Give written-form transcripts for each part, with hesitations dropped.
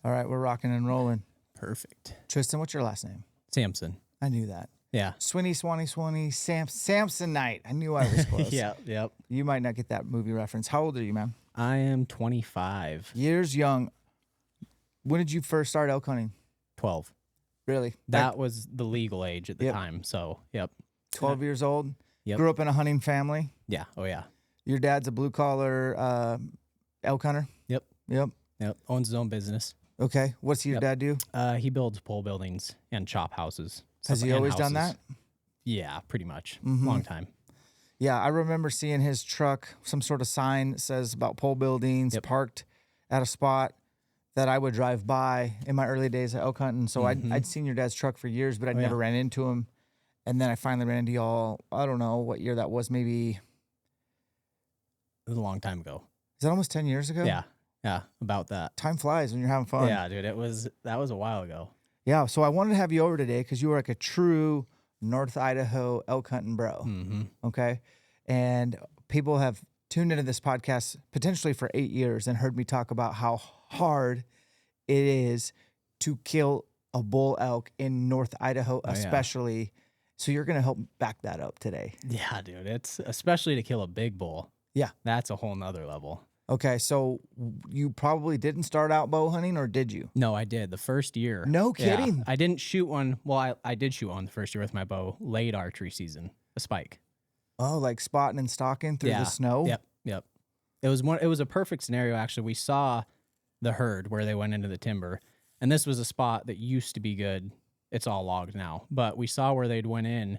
All right, we're rocking and rolling. Perfect. Tristan, what's your last name? Sampson. I knew that. Yeah. Swanee, Samson Knight. I knew I was close. Yep. You might not get that movie reference. How old are you, man? I am 25. Years young. When did you first start elk hunting? 12. Really? That was the legal age at the Yep. time. So, yep. 12 years old? Yep. Grew up in a hunting family? Yeah. Oh, yeah. Your dad's a blue-collar elk hunter? Yep. Yep. Owns his own business. Okay. What's your dad do? He builds pole buildings and chop houses. Has he always done that? Yeah, pretty much. Mhm. Long time. Yeah, I remember seeing his truck, some sort of sign that says about pole buildings, parked at a spot that I would drive by in my early days of elk hunting. So I'd seen your dad's truck for years, but I'd never ran into him. And then I finally ran into y'all, I don't know what year that was, maybe. It was a long time ago. Is that almost 10 years ago? Yeah, about that. Time flies when you're having fun. Yeah, dude, that was a while ago. Yeah, so I wanted to have you over today because you were like a true North Idaho elk hunting bro. Mm-hmm. Okay. And people have tuned into this podcast potentially for 8 years and heard me talk about how hard it is to kill a bull elk in North Idaho, especially. Yeah. So you're going to help back that up today. Yeah, dude. It's especially to kill a big bull. Yeah. That's a whole nother level. Okay. So you probably didn't start out bow hunting, or did you? No, I did the first year. No kidding. Yeah. I didn't shoot one. Well, I did shoot one the first year with my bow, late archery season, a spike. Oh, like spotting and stalking through the snow? Yep. It was a perfect scenario, actually. We saw the herd where they went into the timber, and this was a spot that used to be good. It's all logged now, but we saw where they'd went in,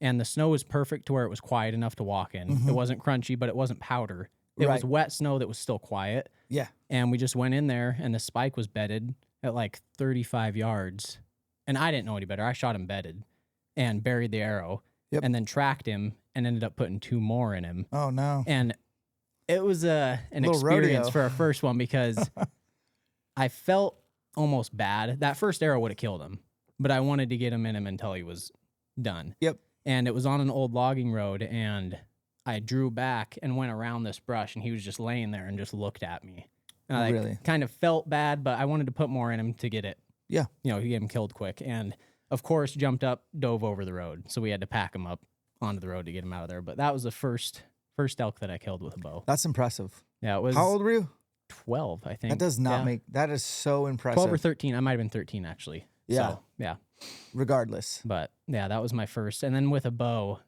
and the snow was perfect to where it was quiet enough to walk in. Mm-hmm. It wasn't crunchy, but it wasn't powder. It was wet snow that was still quiet. Yeah. And we just went in there, and the spike was bedded at like 35 yards. And I didn't know any better. I shot him bedded and buried the arrow and then tracked him and ended up putting 2 more in him. Oh, no. And it was an experience for our first one because I felt almost bad. That first arrow would have killed him, but I wanted to get him in him until he was done. Yep. And it was on an old logging road, and I drew back and went around this brush, and he was just laying there and just looked at me. And I kind of felt bad, but I wanted to put more in him to get it. Yeah. Get him killed quick. And of course, jumped up, dove over the road. So we had to pack him up onto the road to get him out of there. But that was the first elk that I killed with a bow. That's impressive. Yeah, it was. How old were you? 12, I think. That does not that is so impressive. 12 or 13. I might have been 13, actually. Yeah. So, yeah. Regardless. But yeah, that was my first. And then with a bow,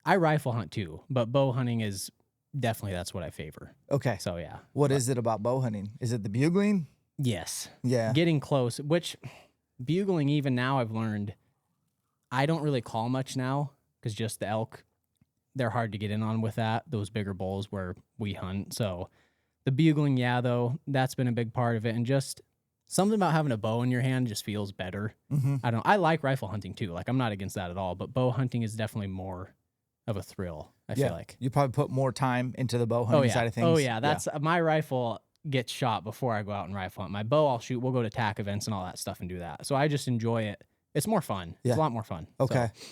I rifle hunt too, but bow hunting is definitely, that's what I favor. Okay. So yeah. What is it about bow hunting? Is it the bugling? Yes. Yeah. Getting close, which bugling, even now I've learned, I don't really call much now because just the elk, they're hard to get in on with that, those bigger bulls where we hunt. So the bugling, though, that's been a big part of it. And just something about having a bow in your hand just feels better. Mm-hmm. I don't know. I like rifle hunting too. Like, I'm not against that at all, but bow hunting is definitely more of a thrill, I feel like. You probably put more time into the bow hunting side of things. Oh, yeah. That's my rifle gets shot before I go out and rifle hunt. My bow, I'll shoot. We'll go to TAC events and all that stuff and do that. So I just enjoy it. It's more fun. Yeah. It's a lot more fun. Okay. So.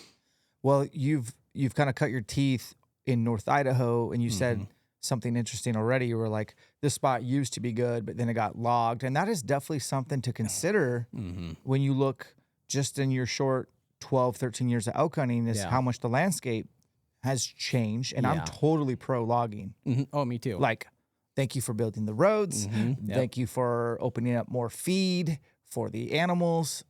Well, you've kind of cut your teeth in North Idaho, and you said something interesting already. You were like, this spot used to be good, but then it got logged. And that is definitely something to consider when you look just in your short 12, 13 years of elk hunting, is how much the landscape has changed. And I'm totally pro logging. Mm-hmm. Oh, me too. Like, thank you for building the roads. Thank you for opening up more feed for the animals.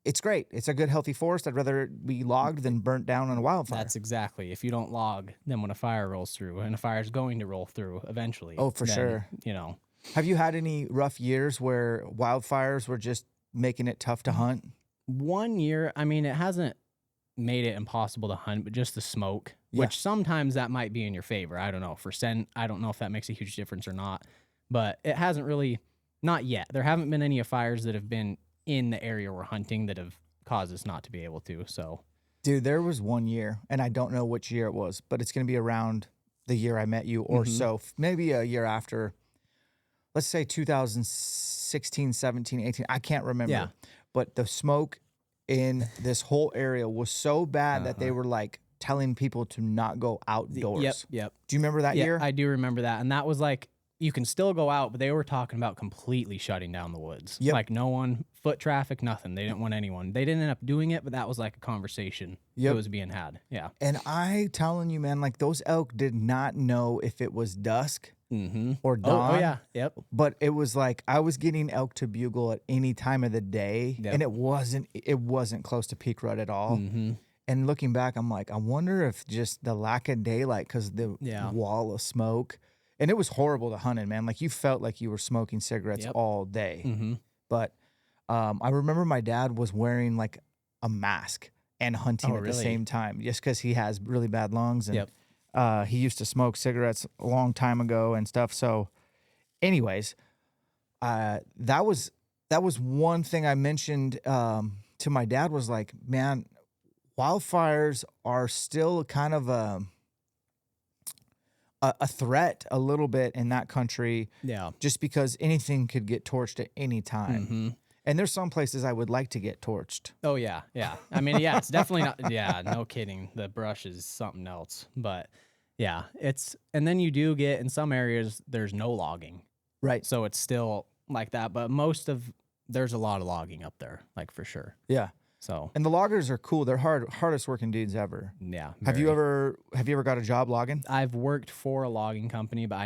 It's great. It's a good, healthy forest. I'd rather it be logged than burnt down in a wildfire. That's exactly. If you don't log, then when a fire rolls through, and a fire is going to roll through eventually. Oh, for sure. Have you had any rough years where wildfires were just making it tough to hunt? 1 year, I mean, it hasn't made it impossible to hunt, but just the smoke, which sometimes that might be in your favor. I don't know. For scent, I don't know if that makes a huge difference or not, but it hasn't really, not yet. There haven't been any fires that have been in the area we're hunting that have caused us not to be able to. So, dude, there was 1 year, and I don't know which year it was, but it's going to be around the year I met you or so, maybe a year after. Let's say 2016, 17, 18. I can't remember. Yeah. But the smoke in this whole area was so bad that they were like telling people to not go outdoors. Yep. Do you remember that year? I do remember that. And that was like you can still go out, but they were talking about completely shutting down the woods. Yep. Like no one, foot traffic, nothing. They didn't want anyone. They didn't end up doing it, but that was like a conversation that was being had. Yeah. And I telling you, man, like those elk did not know if it was dusk or dawn. Oh, yeah. Yep. But it was like I was getting elk to bugle at any time of the day, and it wasn't close to peak rut at all. And looking back, I'm like, I wonder if just the lack of daylight, because the wall of smoke, and it was horrible to hunt in, man. Like you felt like you were smoking cigarettes all day. But I remember my dad was wearing like a mask and hunting at the same time, just because he has really bad lungs, and he used to smoke cigarettes a long time ago and stuff. So, anyways, that was one thing I mentioned to my dad was like, man, wildfires are still kind of a threat a little bit in that country. Yeah. Just because anything could get torched at any time. And there's some places I would like to get torched. Oh, yeah. Yeah. I mean, yeah, it's definitely not. Yeah, no kidding. The brush is something else. But yeah, and then you do get in some areas, there's no logging. Right. So it's still like that. But there's a lot of logging up there, like for sure. Yeah. So, and the loggers are cool. They're hardest working dudes ever. Yeah. Have you ever got a job logging? I've worked for a logging company, but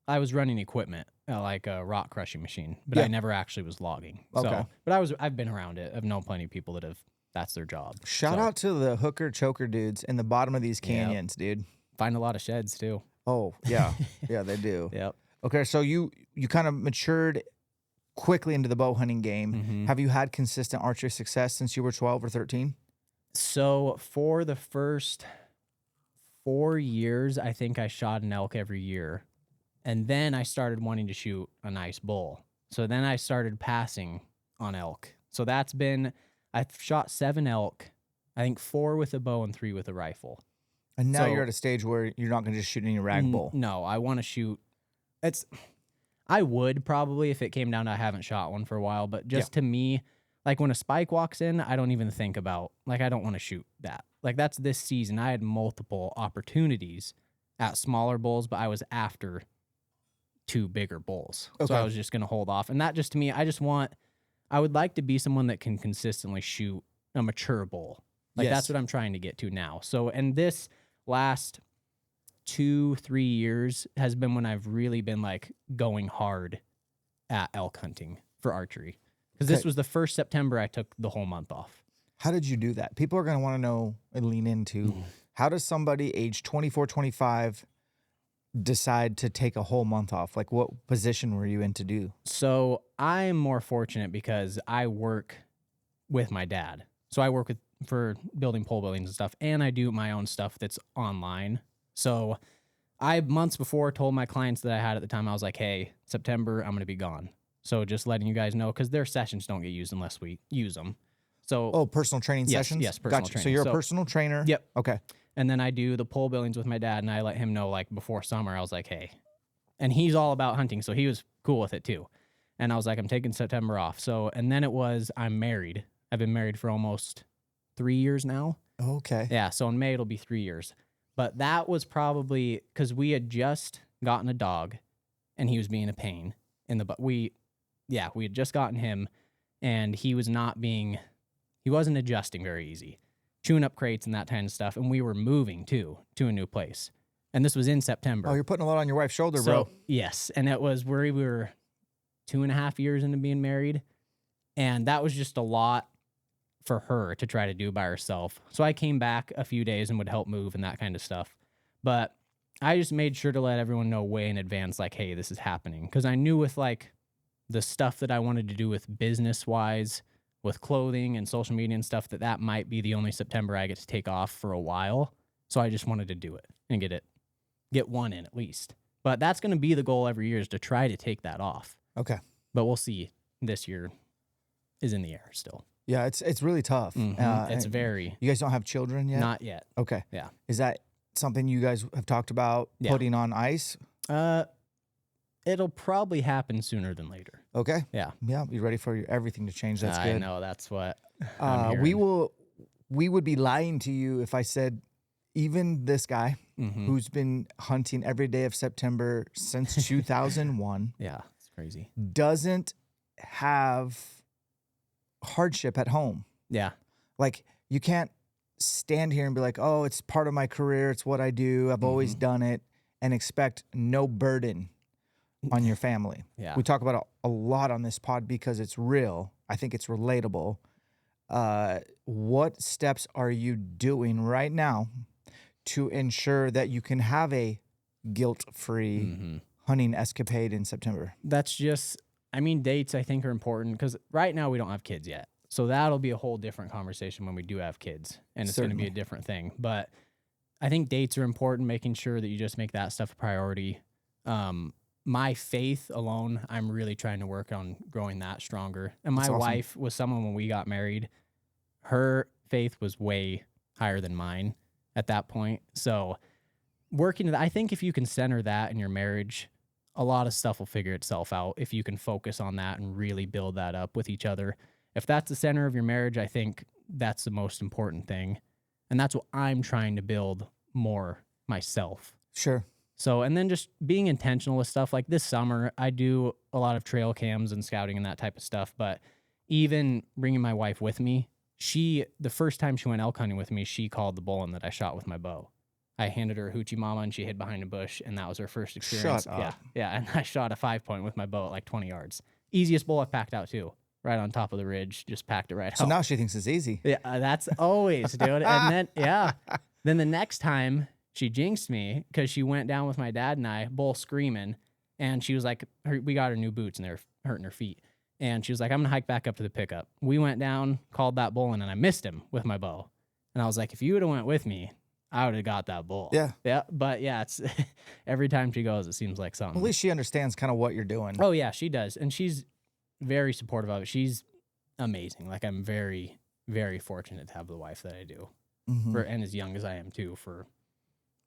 I was running equipment, like a rock crushing machine, but I never actually was logging. Okay. So, but I've been around it. I've known plenty of people that's their job. Shout out to the hooker choker dudes in the bottom of these canyons, dude. Find a lot of sheds too. Oh, yeah. Yeah, they do. Yep. Okay. So you kind of matured quickly into the bow hunting game. Have you had consistent archery success since you were 12 or 13? So for the first 4 years, I think I shot an elk every year. And then I started wanting to shoot a nice bull. So then I started passing on elk. So I've shot 7 elk, I think 4 with a bow and 3 with a rifle. And now you're at a stage where you're not going to just shoot any rag bull. No, I want to shoot. I would probably if it came down to I haven't shot one for a while, but just to me, like when a spike walks in, I don't even think about, like I don't want to shoot that. Like that's this season. I had multiple opportunities at smaller bulls, but I was after 2 bigger bulls. Okay. So I was just going to hold off. And that just to me, I would like to be someone that can consistently shoot a mature bull. Like that's what I'm trying to get to now. So, and this last 2-3 years has been when I've really been like going hard at elk hunting for archery. Because this was the first September I took the whole month off. How did you do that? People are going to want to know and lean into how does somebody age 24, 25 decide to take a whole month off? Like what position were you in to do? So I'm more fortunate because I work with my dad. So I work for building pole buildings and stuff, and I do my own stuff that's online. So I months before told my clients that I had at the time, I was like, hey, September, I'm going to be gone. So just letting you guys know, because their sessions don't get used unless we use them. So personal training sessions? Yes, personal training. So you're a personal trainer? Yep. Okay. And then I do the pole buildings with my dad, and I let him know, like, before summer, I was like, hey. And he's all about hunting, so he was cool with it, too. And I was like, I'm taking September off. So, and then I'm married. I've been married for almost 3 years now. Okay. Yeah, so in May, it'll be 3 years. But that was probably because we had just gotten a dog, and he was being a pain in the butt. We had just gotten him, and he wasn't adjusting very easy, chewing up crates and that kind of stuff. And we were moving too to a new place, and this was in September. Oh, you're putting a lot on your wife's shoulder, bro. Yes, and it was where we were 2.5 years into being married, and that was just a lot for her to try to do by herself. So I came back a few days and would help move and that kind of stuff. But I just made sure to let everyone know way in advance, like, hey, this is happening. Because I knew with like the stuff that I wanted to do with business-wise, with clothing and social media and stuff, that might be the only September I get to take off for a while. So I just wanted to do it and get one in at least. But that's going to be the goal every year, is to try to take that off. Okay. But we'll see. This year is in the air still. Yeah, it's really tough. It's very. You guys don't have children yet? Not yet. Okay. Yeah. Is that something you guys have talked about putting on ice? It'll probably happen sooner than later. Okay. Yeah. Yeah. You ready for everything to change? That's good. I know. That's what. We would be lying to you if I said even this guy who's been hunting every day of September since 2001, Yeah, it's crazy. doesn't have hardship at home. Yeah. Like, you can't stand here and be like, oh, it's part of my career. It's what I do. I've always done it, and expect no burden on your family. Yeah. We talk about it a lot on this pod because it's real. I think it's relatable. What steps are you doing right now to ensure that you can have a guilt-free hunting escapade in September? That's just, I mean, dates I think are important because right now we don't have kids yet. So that'll be a whole different conversation when we do have kids, and it's going to be a different thing. But I think dates are important, making sure that you just make that stuff a priority. My faith alone, I'm really trying to work on growing that stronger. And my wife was someone, when we got married, her faith was way higher than mine at that point. So working, I think if you can center that in your marriage, a lot of stuff will figure itself out if you can focus on that and really build that up with each other. If that's the center of your marriage, I think that's the most important thing. And that's what I'm trying to build more myself. Sure. So, and then just being intentional with stuff. Like this summer, I do a lot of trail cams and scouting and that type of stuff. But even bringing my wife with me, the first time she went elk hunting with me, she called the bull that I shot with my bow. I handed her a hoochie mama and she hid behind a bush, and that was her first experience. Shut up. Yeah. And I shot a 5-point with my bow at like 20 yards. Easiest bull I've packed out too. Right on top of the ridge, just packed it right out. So now she thinks it's easy. Yeah, that's always, dude. And then, then the next time she jinxed me because she went down with my dad and I, both screaming, and she was like, we got her new boots and they're hurting her feet. And she was like, I'm going to hike back up to the pickup. We went down, called that bull, and I missed him with my bow. And I was like, if you would have went with me, I would have got that bull. Yeah. Yeah. But yeah, it's every time she goes, it seems like something. At least she understands kind of what you're doing. Oh, yeah, she does. And she's very supportive of it. She's amazing. Like, I'm very, very fortunate to have the wife that I do. And as young as I am too,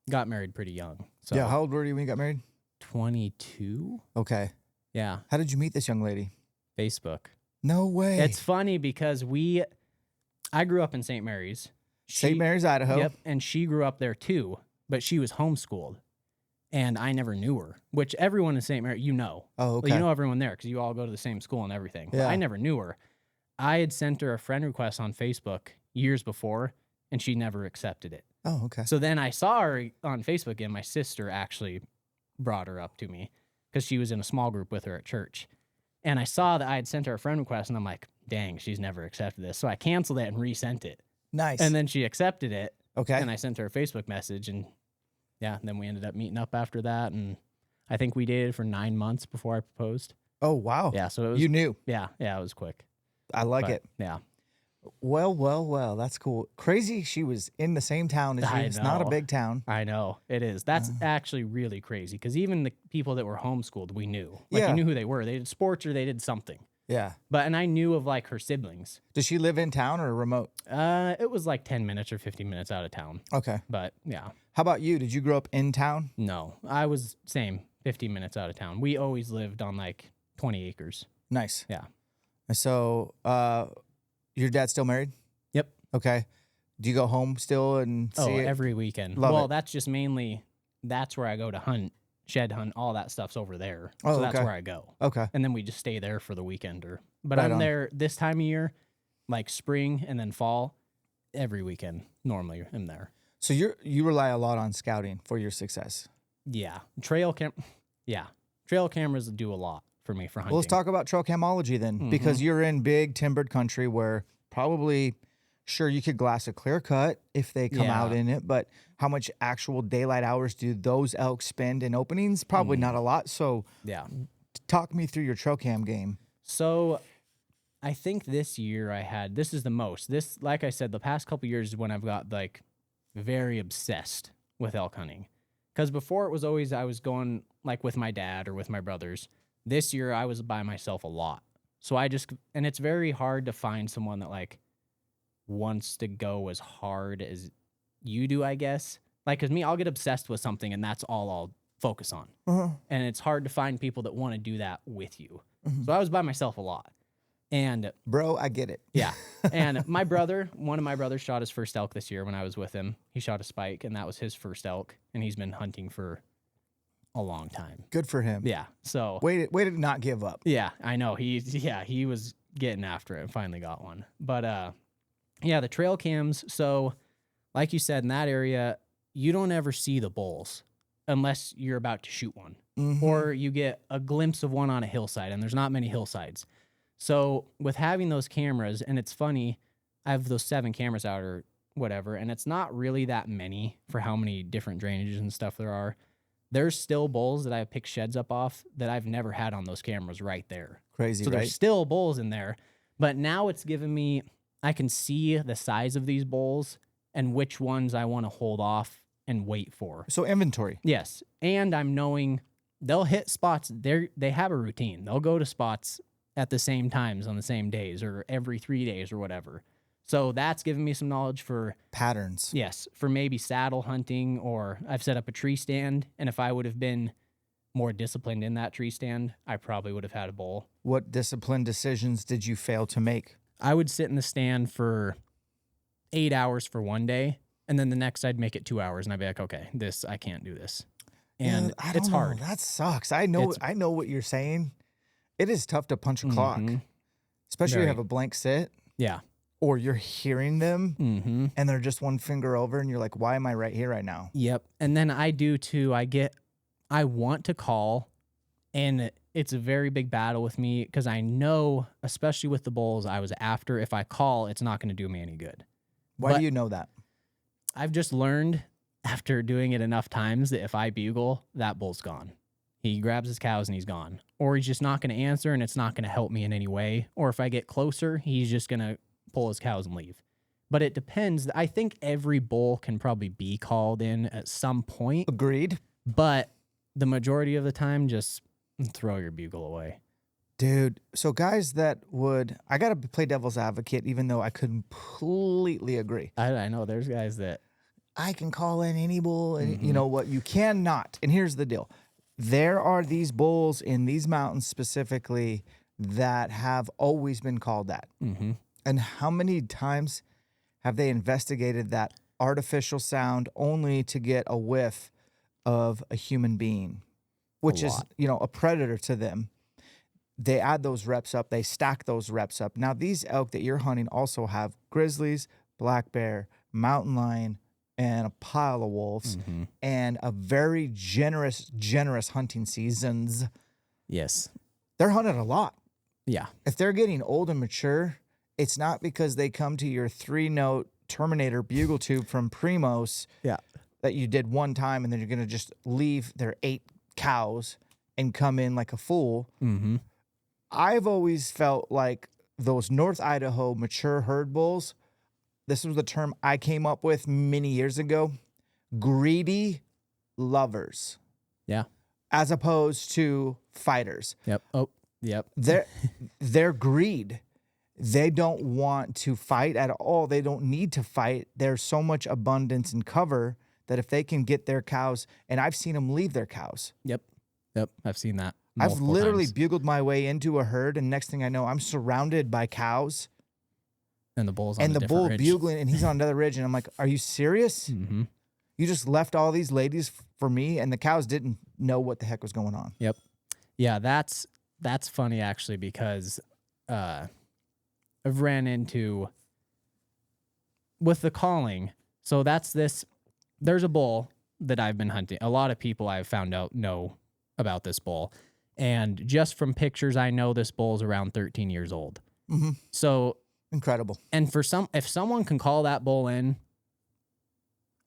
got married pretty young. So yeah. How old were you when you got married? 22. Okay. Yeah. How did you meet this young lady? Facebook. No way. It's funny because I grew up in St. Mary's. St. Mary's, Idaho. Yep. And she grew up there too, but she was homeschooled. And I never knew her, which everyone in St. Mary, you know. Oh, okay. Well, you know everyone there because you all go to the same school and everything. Yeah. I never knew her. I had sent her a friend request on Facebook years before, and she never accepted it. Oh, okay. So then I saw her on Facebook, and my sister actually brought her up to me because she was in a small group with her at church. And I saw that I had sent her a friend request, and I'm like, dang, she's never accepted this. So I canceled it and resent it. Nice. And then she accepted it. Okay. And I sent her a Facebook message, and yeah, then we ended up meeting up after that. And I think we dated for 9 months before I proposed. Oh, wow. Yeah. So it was, you knew. Yeah. Yeah. It was quick. I like it. Yeah. Well. That's cool. Crazy. She was in the same town as you. It's not a big town. I know. It is. That's actually really crazy because even the people that were homeschooled, we knew. Like, you knew who they were. They did sports or they did something. Yeah. And I knew of like her siblings. Does she live in town or remote? It was like 10 minutes or 15 minutes out of town. Okay. But yeah. How about you? Did you grow up in town? No, I was 15 minutes out of town. We always lived on like 20 acres. Nice. Yeah. So, your dad's still married? Yep. Okay. Do you go home still and see it? Every weekend. Love it. That's just mainly, that's where I go to hunt, shed hunt, all that stuff's over there. Oh, so that's okay. where I go. Okay. And then we just stay there for the weekend. But Right I'm on. there this time of year, like spring and then fall, every weekend. Normally I'm there. So you rely a lot on scouting for your success. Yeah. Trail cameras do a lot for me for hunting. Well, let's talk about trail camology then, because you're in big timbered country where probably, sure, you could glass a clear cut if they come out in it, but how much actual daylight hours do those elk spend in openings? Probably not a lot. So Yeah. talk me through your trail cam game. So I think this year this is the most. This, like I said, the past couple years is when I've got like very obsessed with elk hunting. Because before it was always I was going like with my dad or with my brothers. This year I was by myself a lot. So and it's very hard to find someone that like wants to go as hard as you do, I guess. Like, cause me, I'll get obsessed with something and that's all I'll focus on. And it's hard to find people that want to do that with you. So I was by myself a lot. And bro, I get it. yeah. And one of my brothers shot his first elk this year when I was with him. He shot a spike, and that was his first elk. And he's been hunting for a long time. Good for him. Yeah. So way to not give up. yeah, I know. He was getting after it and finally got one. But yeah, the trail cams. So like you said, in that area, you don't ever see the bulls unless you're about to shoot one. Mm-hmm. Or you get a glimpse of one on a hillside, and there's not many hillsides. So with having those cameras, and it's funny, I have those 7 cameras out or whatever, and it's not really that many for how many different drainages and stuff there are. There's still bulls that I have picked sheds up off that I've never had on those cameras right there. Crazy, so right? There's still bulls in there, but now it's given me, I can see the size of these bulls and which ones I want to hold off and wait for. So inventory. Yes, and I'm knowing they'll hit spots. They have a routine. They'll go to spots at the same times on the same days or every 3 days or whatever. So that's given me some knowledge for patterns. Yes, for maybe saddle hunting, or I've set up a tree stand, and if I would have been more disciplined in that tree stand, I probably would have had a bull. What discipline decisions did you fail to make? I would sit in the stand for 8 hours for one day, and then the next I'd make it 2 hours, and I'd be like, okay, I can't do this. And yeah, it's hard. That sucks. I know what you're saying. It is tough to punch a clock, especially if you have a blank sit. Yeah. Or you're hearing them and they're just one finger over and you're like, why am I right here right now? Yep. And then I do too. I want to call, and it's a very big battle with me because I know, especially with the bulls I was after, if I call, it's not going to do me any good. Why do you know that? I've just learned after doing it enough times that if I bugle, that bull's gone. He grabs his cows and he's gone. Or he's just not going to answer and it's not going to help me in any way. Or if I get closer, he's just going to pull his cows and leave. But it depends. I think every bull can probably be called in at some point. Agreed. But the majority of the time, just throw your bugle away. Dude, so guys that I got to play devil's advocate, even though I completely agree. I know there's guys that I can call in any bull, and you know what? You cannot. And here's the deal. There are these bulls in these mountains specifically that have always been called that. Mm-hmm. And how many times have they investigated that artificial sound only to get a whiff of a human being, which is, a predator to them? They add those reps up. They stack those reps up. Now, these elk that you're hunting also have grizzlies, black bear, mountain lion, and a pile of wolves, and a very generous hunting seasons. Yes. They're hunted a lot. Yeah. If they're getting old and mature, it's not because they come to your 3-note Terminator bugle tube from Primos that you did one time and then you're going to just leave their 8 cows and come in like a fool. Mm-hmm. I've always felt like those North Idaho mature herd bulls, this was the term I came up with many years ago, greedy lovers. Yeah. As opposed to fighters. Yep. Oh, yep. They're greed. They don't want to fight at all. They don't need to fight. There's so much abundance and cover that if they can get their cows, and I've seen them leave their cows. Yep. I've seen that. I've literally times. bugled my way into a herd, and next thing I know, I'm surrounded by cows. And the bull's on and a the bull ridge. bugling, and he's on another ridge, and I'm like, "Are you serious? Mm-hmm. You just left all these ladies for me?" And the cows didn't know what the heck was going on. Yep. Yeah, that's funny actually because I've ran into with the calling. So there's a bull that I've been hunting. A lot of people I've found out know about this bull. And just from pictures, I know this bull's around 13 years old. Mm-hmm. So incredible. And if someone can call that bull in,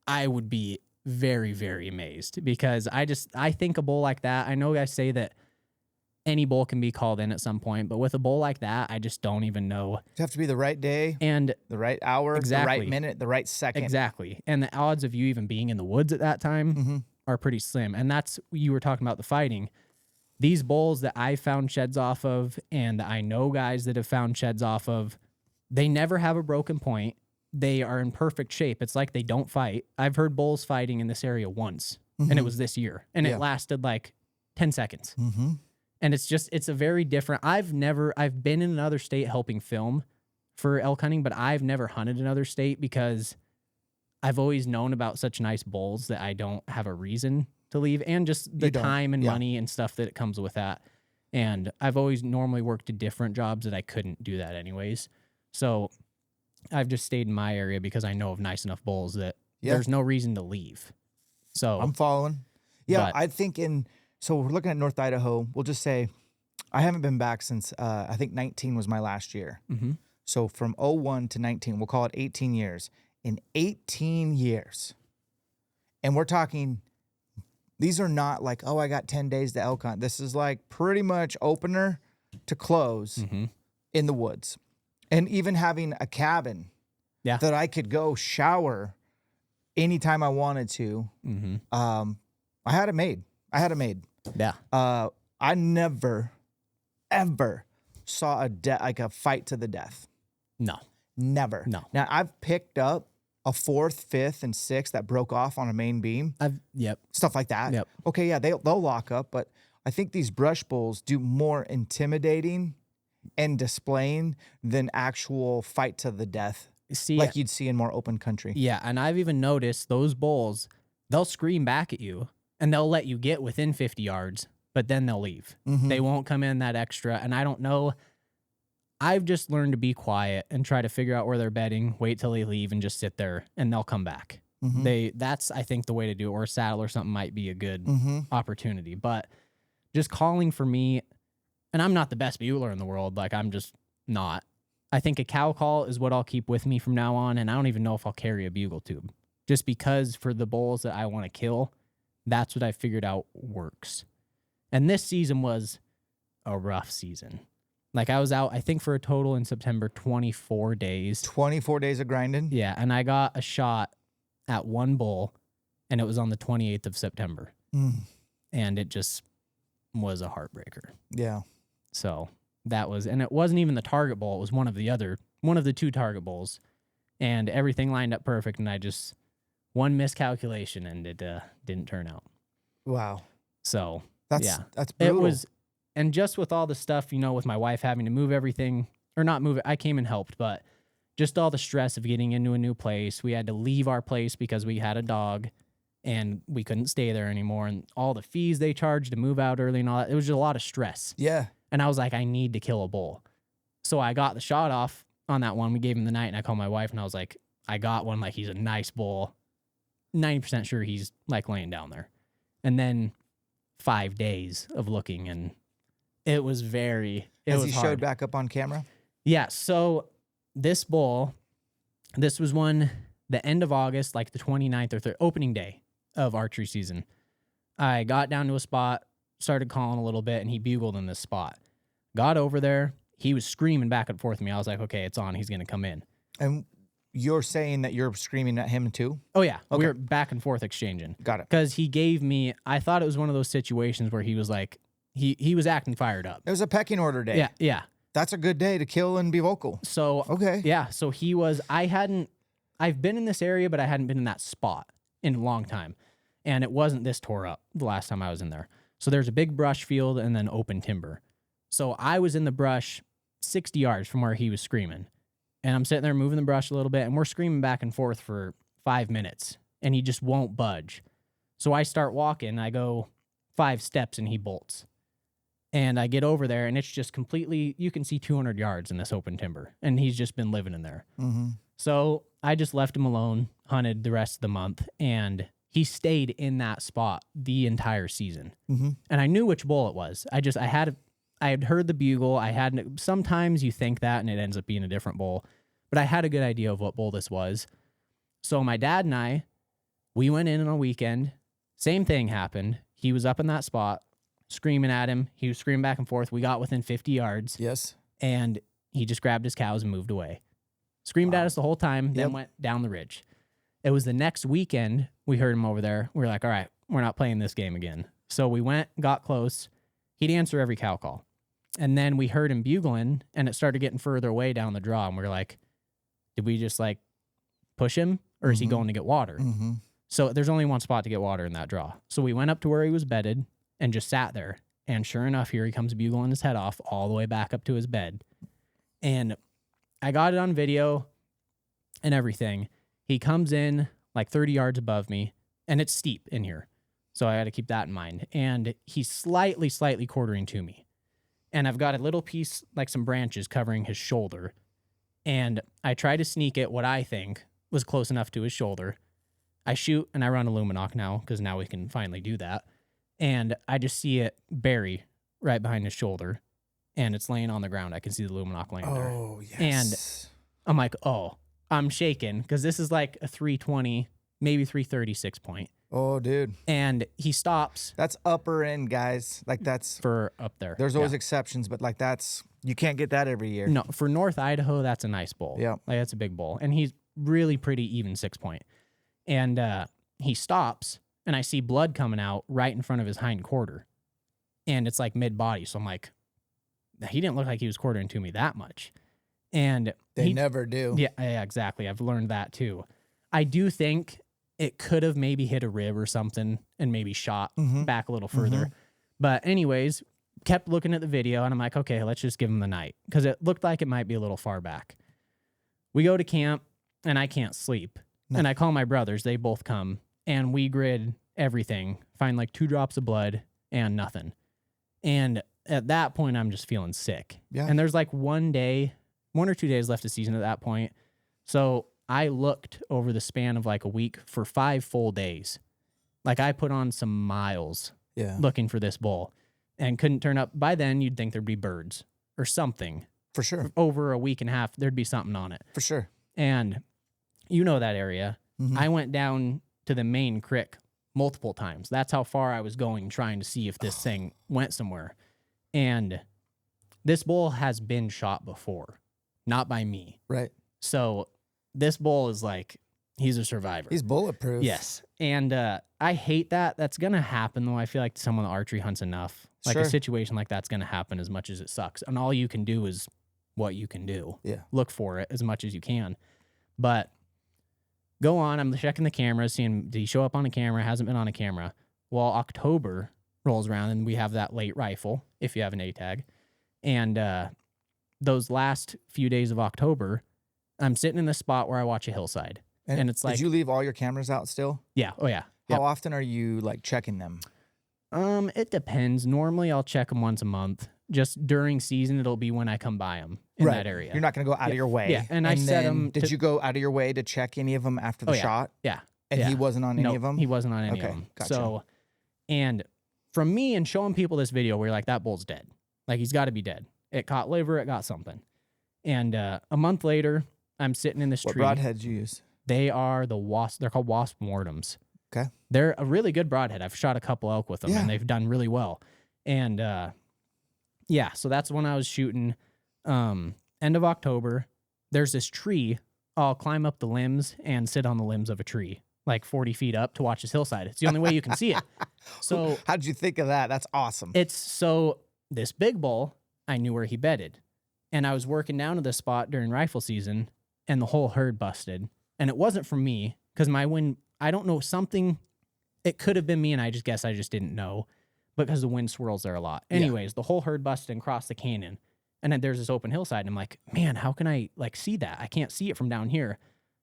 I would be very, very amazed because I think a bull like that, I know guys say that any bull can be called in at some point, but with a bull like that, I just don't even know. You have to be the right day and the right hour, exactly, the right minute, the right second. Exactly. And the odds of you even being in the woods at that time are pretty slim. And that's, you were talking about the fighting. These bulls that I found sheds off of, and I know guys that have found sheds off of, they never have a broken point. They are in perfect shape. It's like they don't fight. I've heard bulls fighting in this area once, and it was this year, and it lasted like 10 seconds. And it's a very different. I've been in another state helping film for elk hunting, but I've never hunted another state because I've always known about such nice bulls that I don't have a reason to leave, and just the time and money and stuff that it comes with that. And I've always normally worked a different jobs that I couldn't do that anyways. So I've just stayed in my area because I know of nice enough bulls that there's no reason to leave. So I'm following. Yeah, I think so we're looking at North Idaho. We'll just say I haven't been back since I think 19 was my last year. Mm-hmm. So from 01 to 19, we'll call it 18 years. In 18 years, and we're talking, these are not like, oh, I got 10 days to elk hunt. This is like pretty much opener to close in the woods. And even having a cabin that I could go shower anytime I wanted to. I had it made. Yeah. I never, ever saw a fight to the death. No. Never. No. Now, I've picked up a 4th, 5th, and 6th that broke off on a main beam. Stuff like that. Yep. Okay, yeah, they'll lock up, but I think these brush bulls do more intimidating and displaying than actual fight to the death. Like you'd see in more open country. Yeah, and I've even noticed those bulls, they'll scream back at you, and they'll let you get within 50 yards, but then they'll leave. They won't come in that extra, and I don't know. I've just learned to be quiet and try to figure out where they're bedding, wait till they leave, and just sit there, and they'll come back. That's, I think, the way to do it, or a saddle or something might be a good opportunity. But just calling for me, and I'm not the best bugler in the world, like I'm just not. I think a cow call is what I'll keep with me from now on, and I don't even know if I'll carry a bugle tube. Just because for the bulls that I want to kill, that's what I figured out works. And this season was a rough season. Like I was out, I think for a total in September, 24 days. 24 days of grinding? Yeah, and I got a shot at one bull, and it was on the 28th of September. And it just was a heartbreaker. Yeah. So that was, and it wasn't even the target bull. It was one of the 2 target bulls, and everything lined up perfect. And I just, one miscalculation, and it didn't turn out. Wow. So that's brutal. It was, and just with all the stuff, with my wife having to move everything, or not move it, I came and helped, but just all the stress of getting into a new place. We had to leave our place because we had a dog, and we couldn't stay there anymore. And all the fees they charged to move out early and all that, it was just a lot of stress. Yeah. And I was like, I need to kill a bull. So I got the shot off on that one. We gave him the night, and I called my wife, and I was like, I got one. Like, he's a nice bull. 90% sure he's like laying down there. And then 5 days of looking, and it was As he showed back up on camera? Yeah. So this bull, this was one, the end of August, like the 29th or opening day of archery season. I got down to a spot, started calling a little bit, and he bugled in this spot. Got over there. He was screaming back and forth at me. I was like, okay, it's on. He's going to come in. And you're saying that you're screaming at him too? Oh, yeah. Okay. We were back and forth exchanging. Got it. Because he gave me, I thought it was one of those situations where he was like, he was acting fired up. It was a pecking order day. Yeah, yeah. That's a good day to kill and be vocal. So, okay. Yeah, so he was, I've been in this area, but I hadn't been in that spot in a long time. And it wasn't this tore up the last time I was in there. So there's a big brush field and then open timber. So I was in the brush 60 yards from where he was screaming. And I'm sitting there moving the brush a little bit, and we're screaming back and forth for 5 minutes, and he just won't budge. So I start walking, I go 5 steps, and he bolts. And I get over there, and it's just completely, you can see 200 yards in this open timber, and he's just been living in there. So I just left him alone, hunted the rest of the month, and he stayed in that spot the entire season. And I knew which bull it was. I had heard the bugle. Sometimes you think that, and it ends up being a different bull, but I had a good idea of what bull this was. So my dad and I, we went in on a weekend. Same thing happened. He was up in that spot, screaming at him. He was screaming back and forth. We got within 50 yards. Yes. And he just grabbed his cows and moved away. Screamed at us the whole time, then went down the ridge. It was the next weekend we heard him over there. We were like, all right, we're not playing this game again. So we went, got close. He'd answer every cow call. And then we heard him bugling, and it started getting further away down the draw. And we were like, did we just like push him, or is he going to get water? So there's only one spot to get water in that draw. So we went up to where he was bedded and just sat there. And sure enough, here he comes bugling his head off all the way back up to his bed. And I got it on video and everything. He comes in like 30 yards above me, and it's steep in here. So I got to keep that in mind. And he's slightly quartering to me. And I've got a little piece, like some branches covering his shoulder. And I try to sneak it, what I think was close enough to his shoulder. I shoot and I run a Luminoc now, because now we can finally do that. And I just see it bury right behind his shoulder. And it's laying on the ground. I can see the Luminoc laying there. Oh, yes. And I'm like, oh, I'm shaking, because this is like a 320, maybe 336 point. Oh, dude. And he stops. That's upper end, guys. Like, that's for up there. There's always exceptions, but like you can't get that every year. No, for North Idaho, that's a nice bull. Yeah. Like, that's a big bull. And he's really pretty even 6 point. And he stops, and I see blood coming out right in front of his hind quarter. And it's like mid-body. So I'm like, he didn't look like he was quartering to me that much. And they never do. Yeah, exactly. I've learned that too. I do think it could have maybe hit a rib or something and maybe shot back a little further. But anyways, kept looking at the video, and I'm like, okay, let's just give him the night, because it looked like it might be a little far back. We go to camp, and I can't sleep. No. And I call my brothers. They both come, and we grid everything, find like 2 drops of blood and nothing. And at that point, I'm just feeling sick. Yeah. And there's like 1 or 2 days left of season at that point. So I looked over the span of like a week for 5 full days. Like, I put on some miles looking for this bull and couldn't turn up. By then, you'd think there'd be birds or something. For sure. Over a week and a half, there'd be something on it. For sure. And you know that area. I went down to the main creek multiple times. That's how far I was going, trying to see if this thing went somewhere. And this bull has been shot before, not by me. Right. So this bull is like, he's a survivor. He's bulletproof. Yes. And I hate that. That's going to happen, though. I feel like someone that archery hunts enough. Like, a situation like that's going to happen as much as it sucks. And all you can do is what you can do. Yeah. Look for it as much as you can. But go on. I'm checking the cameras, seeing, did he show up on a camera? Hasn't been on a camera. Well, October rolls around, and we have that late rifle, if you have an A-tag. And those last few days of October, I'm sitting in the spot where I watch a hillside. And it's like... Did you leave all your cameras out still? Yeah. Oh, yeah. How often are you, like, checking them? It depends. Normally, I'll check them once a month. Just during season, it'll be when I come by them in that area. You're not going to go out of your way. Yeah, and I set them... Did you go out of your way to check any of them after the shot? Yeah. And he wasn't on any of them? He wasn't on any of them. Gotcha. So, and from me and showing people this video, we're like, that bull's dead. Like, he's got to be dead. It caught liver, it got something. And a month later, I'm sitting in this tree. What broadheads you use? They are the wasp. They're called wasp mortems. Okay. They're a really good broadhead. I've shot a couple elk with them, and they've done really well. And so that's when I was shooting. End of October. There's this tree. I'll climb up the limbs and sit on the limbs of a tree, like 40 feet up, to watch this hillside. It's the only way you can see it. So how'd you think of that? That's awesome. It's so this big bull, I knew where he bedded, and I was working down to this spot during rifle season, and the whole herd busted. And it wasn't from me, because my wind, I don't know, something, it could have been me, and I just didn't know, because the wind swirls there a lot. Anyways, the whole herd busted and crossed the canyon. And then there's this open hillside, and I'm like, man, how can I, like, see that? I can't see it from down here.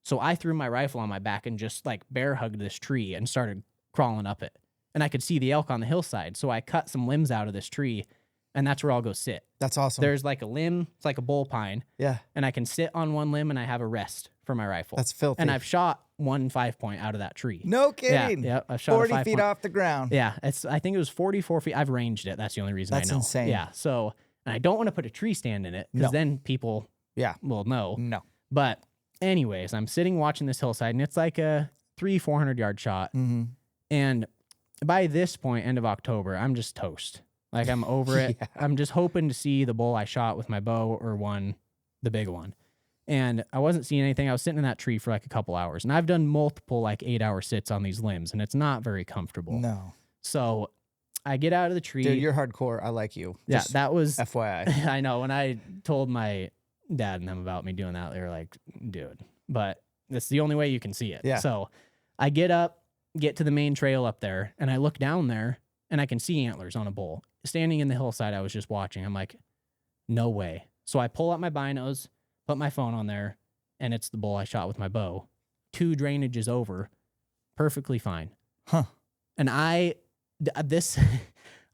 So I threw my rifle on my back and just, like, bear hugged this tree and started crawling up it. And I could see the elk on the hillside. So I cut some limbs out of this tree, and that's where I'll go sit. That's awesome. There's, like, a limb. It's like a bull pine. Yeah. And I can sit on one limb, and I have a rest for my rifle. That's filthy. And I've shot 1 5-point out of that tree. No kidding. Yeah, I've shot 40 feet off the ground. Yeah, I think it was 44 feet. I've ranged it. That's the only reason I know. That's insane. Yeah, so... And I don't want to put a tree stand in it, because then people will know. No. But anyways, I'm sitting watching this hillside, and it's like a 300-400 yard shot. Mm-hmm. And by this point, end of October, I'm just toast. Like, I'm over it. I'm just hoping to see the bull I shot with my bow, or the big one. And I wasn't seeing anything. I was sitting in that tree for like a couple hours. And I've done multiple like 8-hour sits on these limbs, and it's not very comfortable. No. So I get out of the tree. Dude, you're hardcore. I like you. Yeah, that was... FYI. I know. When I told my dad and them about me doing that, they were like, dude. But that's the only way you can see it. Yeah. So I get up, get to the main trail up there, and I look down there, and I can see antlers on a bull. standing in the hillside, I was just watching. I'm like, no way. So I pull out my binos, put my phone on there, and it's the bull I shot with my bow. 2 drainages over, perfectly fine. Huh. And I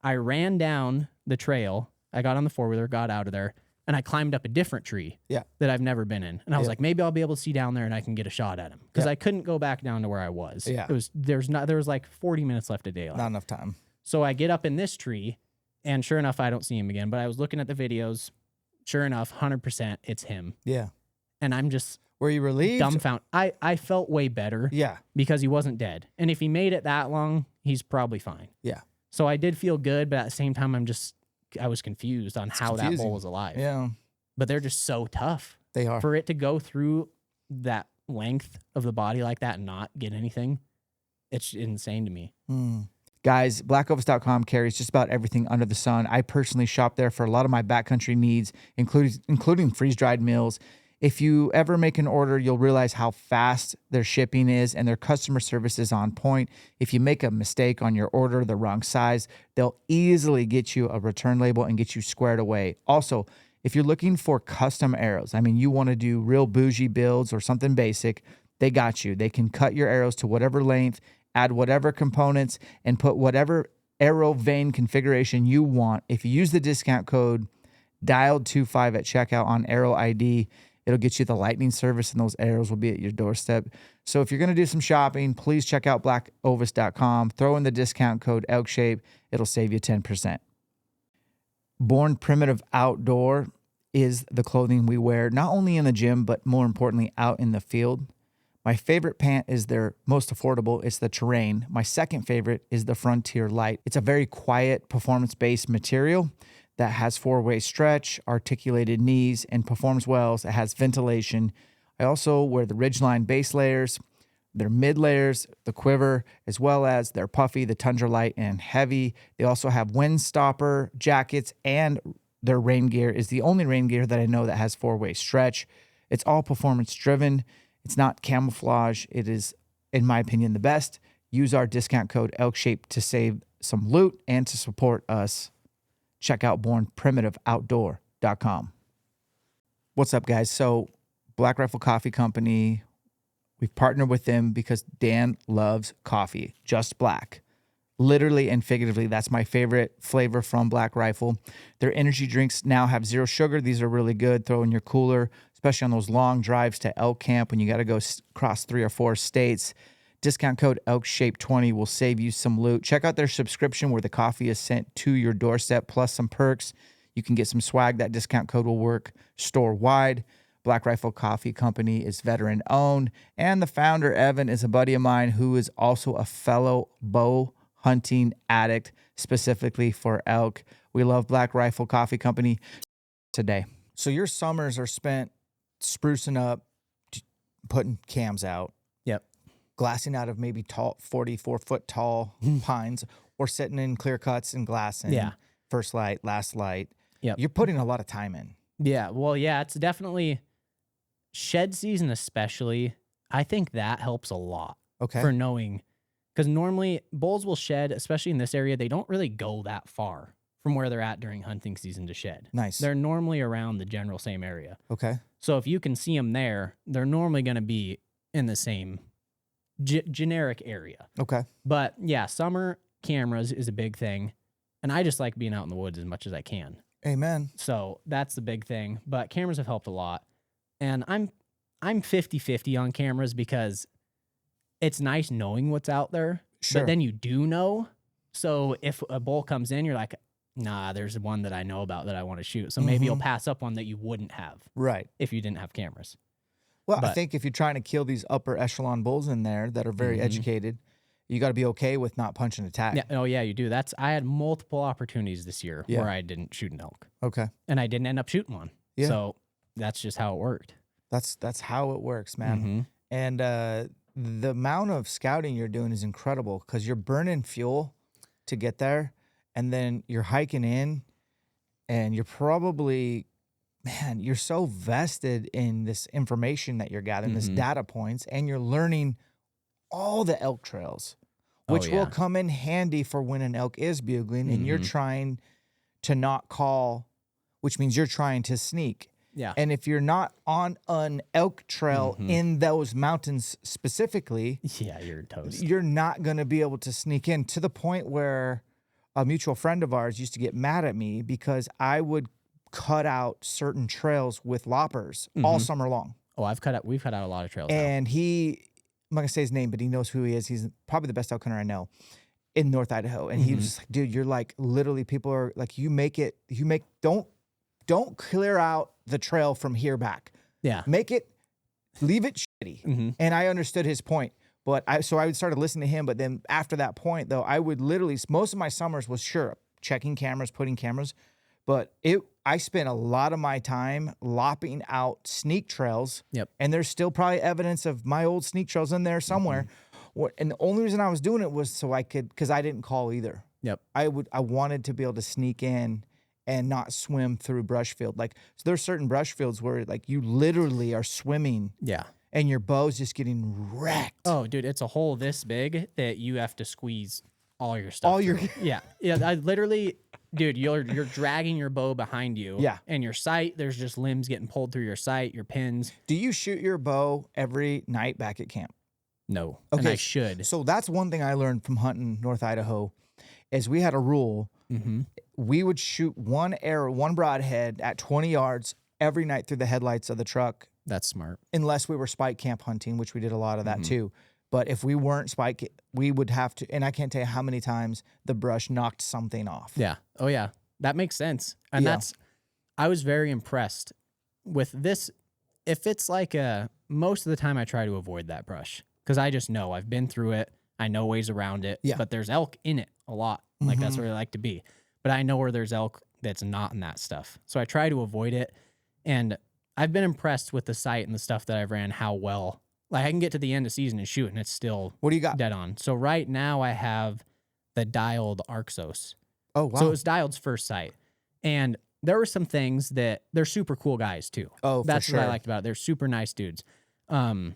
ran down the trail. I got on the 4-wheeler, got out of there, and I climbed up a different tree that I've never been in. And I was like, maybe I'll be able to see down there and I can get a shot at him. Because I couldn't go back down to where I was. Yeah. There was like 40 minutes left of daylight. Not enough time. So I get up in this tree, and sure enough, I don't see him again. But I was looking at the videos. Sure enough, 100% it's him. Yeah. And I'm just... Were you relieved? Dumbfounded. I felt way better. Yeah. Because he wasn't dead. And if he made it that long, he's probably fine. Yeah. So I did feel good, but at the same time, I was confused on how that bull was alive. Yeah. But they're just so tough. They are. For it to go through that length of the body like that and not get anything, it's insane to me. Guys, blackovis.com carries just about everything under the sun. I personally shop there for a lot of my backcountry needs, including freeze-dried meals. If you ever make an order, you'll realize how fast their shipping is and their customer service is on point. If you make a mistake on your order, the wrong size, they'll easily get you a return label and get you squared away. Also, if you're looking for custom arrows, I mean, you want to do real bougie builds or something basic, they got you. They can cut your arrows to whatever length, add whatever components, and put whatever arrow vein configuration you want. If you use the discount code DIALED25 at checkout on Arrow ID, it'll get you the lightning service, and those arrows will be at your doorstep. So if you're going to do some shopping, please check out blackovis.com. Throw in the discount code ELKSHAPE. It'll save you 10%. Born Primitive Outdoor is the clothing we wear, not only in the gym, but more importantly, out in the field. My favorite pant is their most affordable. It's the Terrain. My second favorite is the Frontier Light. It's a very quiet, performance-based material that has 4-way stretch, articulated knees, and performs well. So it has ventilation. I also wear the Ridgeline base layers, their mid layers, the Quiver, as well as their Puffy, the Tundra Light, and Heavy. They also have Windstopper jackets, and their rain gear is the only rain gear that I know that has 4-way stretch. It's all performance-driven. It's not camouflage. It is, in my opinion, the best. Use our discount code ELKSHAPE to save some loot and to support us. Check out bornprimitiveoutdoor.com. What's up, guys? So, Black Rifle Coffee Company, we've partnered with them because Dan loves coffee, just black. Literally and figuratively, that's my favorite flavor from Black Rifle. Their energy drinks now have 0 sugar. These are really good. Throw in your cooler, especially on those long drives to elk camp when you got to go across 3 or 4 states. Discount code ELKSHAPE20 will save you some loot. Check out their subscription where the coffee is sent to your doorstep, plus some perks. You can get some swag. That discount code will work store-wide. Black Rifle Coffee Company is veteran-owned, and the founder, Evan, is a buddy of mine who is also a fellow bow hunting addict, specifically for elk. We love Black Rifle Coffee Company today. So your summers are spent sprucing up, putting cams out. Yep. Glassing out of maybe tall, 44-foot tall pines, or sitting in clear cuts and glassing. Yeah. First light, last light. Yep. You're putting a lot of time in. Yeah. Well, yeah, it's definitely shed season, especially. I think that helps a lot. Okay. For knowing, because normally bulls will shed, especially in this area. They don't really go that far from where they're at during hunting season to shed. Nice. They're normally around the general same area. Okay. So if you can see them there, they're normally going to be in the same generic area. Okay. But yeah, summer cameras is a big thing. And I just like being out in the woods as much as I can. Amen. So that's the big thing. But cameras have helped a lot. And I'm 50-50 on cameras because it's nice knowing what's out there. Sure. But then you do know. So if a bull comes in, you're like, nah, there's one that I know about that I want to shoot. So maybe you'll pass up one that you wouldn't have. Right. If you didn't have cameras. Well, I think if you're trying to kill these upper echelon bulls in there that are very educated, you got to be okay with not punching a tag. Yeah. Oh, yeah, you do. I had multiple opportunities this year where I didn't shoot an elk. Okay. And I didn't end up shooting one. Yeah. So that's just how it worked. That's how it works, man. And the amount of scouting you're doing is incredible because you're burning fuel to get there, and then you're hiking in, and you're probably, man, you're so vested in this information that you're gathering, this data points, and you're learning all the elk trails, which will come in handy for when an elk is bugling and you're trying to not call, which means you're trying to sneak. Yeah. And if you're not on an elk trail in those mountains specifically, yeah, you're toast. you're not going to be able to sneak in, to the point where a mutual friend of ours used to get mad at me because I would cut out certain trails with loppers all summer long. Oh, we've cut out a lot of trails now. And I'm not going to say his name, but he knows who he is. He's probably the best elk hunter I know in North Idaho. And he was just like, dude, you're like, literally, people are like, don't clear out the trail from here back. Yeah. Leave it shitty. And I understood his point. But I started listening to him. But then after that point, though, I would literally, most of my summers was checking cameras, putting cameras. But I spent a lot of my time lopping out sneak trails. Yep. And there's still probably evidence of my old sneak trails in there somewhere. And the only reason I was doing it was so I could, because I didn't call either. Yep. I wanted to be able to sneak in and not swim through brush field. Like, so there's certain brush fields where like you literally are swimming. Yeah. And your bow's just getting wrecked. Oh, dude, it's a hole this big that you have to squeeze all your stuff. Yeah. I literally, dude, you're dragging your bow behind you. Yeah. And your sight, there's just limbs getting pulled through your sight, your pins. Do you shoot your bow every night back at camp? No. Okay. And I should. So that's one thing I learned from hunting North Idaho, is we had a rule. We would shoot one arrow, one broadhead at 20 yards every night through the headlights of the truck. That's smart. Unless we were spike camp hunting, which we did a lot of that too. But if we weren't spike, we would have to, and I can't tell you how many times the brush knocked something off. Yeah. Oh, yeah. That makes sense. And I was very impressed with this. If it's like most of the time I try to avoid that brush because I just know I've been through it. I know ways around it. Yeah. But there's elk in it a lot. Like that's where I like to be. But I know where there's elk that's not in that stuff. So I try to avoid it. And I've been impressed with the sight and the stuff that I've ran, how well. Like I can get to the end of season and shoot and it's still What do you got? dead on. So right now I have the dialed ELKSHAPE. Oh, wow. So it was dialed's first sight. And there were some things that they're super cool guys too. Oh, that's for sure. what I liked about it. They're super nice dudes. There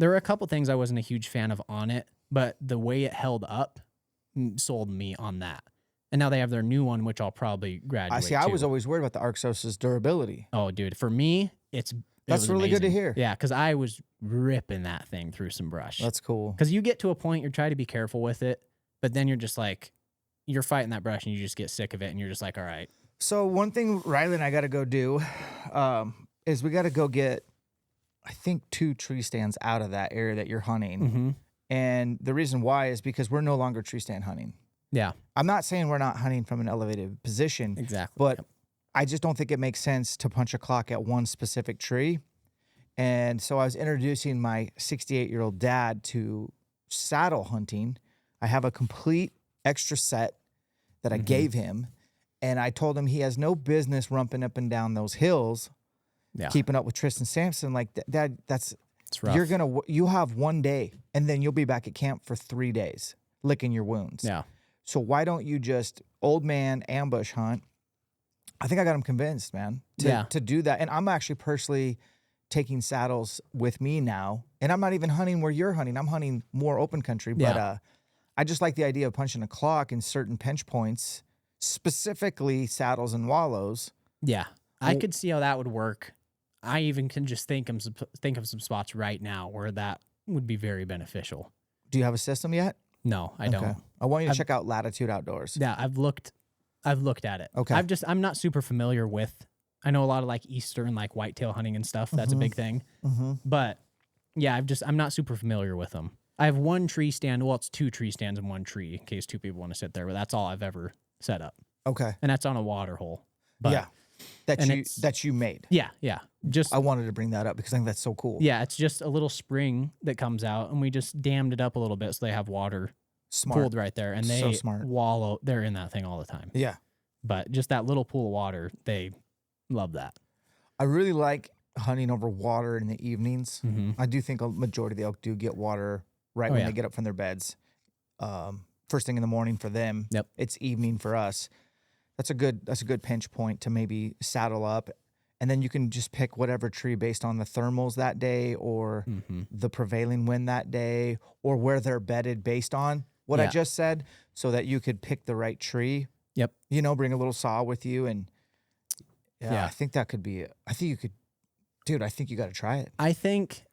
were a couple things I wasn't a huge fan of on it, but the way it held up sold me on that. And now they have their new one, which I'll probably graduate I to. was always worried about the ELKSHAPE's durability. Oh, dude, for me, That's really good to hear. Yeah, because I was ripping that thing through some brush. That's cool. Because you get to a point, you're trying to be careful with it, but then you're just like, you're fighting that brush and you just get sick of it and you're just like, all right. So one thing Riley and I got to go do is we got to go get, I think, 2 tree stands out of that area that you're hunting. And the reason why is because we're no longer tree stand hunting. Yeah. I'm not saying we're not hunting from an elevated position. Exactly. But I just don't think it makes sense to punch a clock at one specific tree. And so I was introducing my 68-year-old dad to saddle hunting. I have a complete extra set that I gave him. And I told him he has no business rumping up and down those hills, keeping up with Tristan Sampson. Like, Dad, it's rough. You have one day, and then you'll be back at camp for 3 days, licking your wounds. Yeah. So why don't you just old man ambush hunt? I think I got him convinced, man, to do that. And I'm actually personally taking saddles with me now. And I'm not even hunting where you're hunting. I'm hunting more open country. But I just like the idea of punching a clock in certain pinch points, specifically saddles and wallows. Yeah. I could see how that would work. I even can just think of some spots right now where that would be very beneficial. Do you have a system yet? No, I don't. I want you to check out Latitude Outdoors. Yeah, I've looked at it. Okay. I'm not super familiar with, I know a lot of like Eastern, like whitetail hunting and stuff. That's a big thing. But yeah, I'm not super familiar with them. I have one tree stand. Well, it's 2 tree stands in one tree in case 2 people want to sit there, but that's all I've ever set up. Okay. And that's on a water hole. But yeah. That you made. Yeah. Just I wanted to bring that up because I think that's so cool. Yeah, it's just a little spring that comes out, and we just dammed it up a little bit so they have water pooled right there, and they wallow. They're in that thing all the time. Yeah. But just that little pool of water, they love that. I really like hunting over water in the evenings. I do think a majority of the elk do get water when they get up from their beds. First thing in the morning for them. Yep. It's evening for us. That's a good pinch point to maybe saddle up, and then you can just pick whatever tree based on the thermals that day or the prevailing wind that day or where they're bedded based on what I just said, so that you could pick the right tree Yep. You know, bring a little saw with you, and Yeah. I think that could be. I think you could, dude. I think you got to try it. I think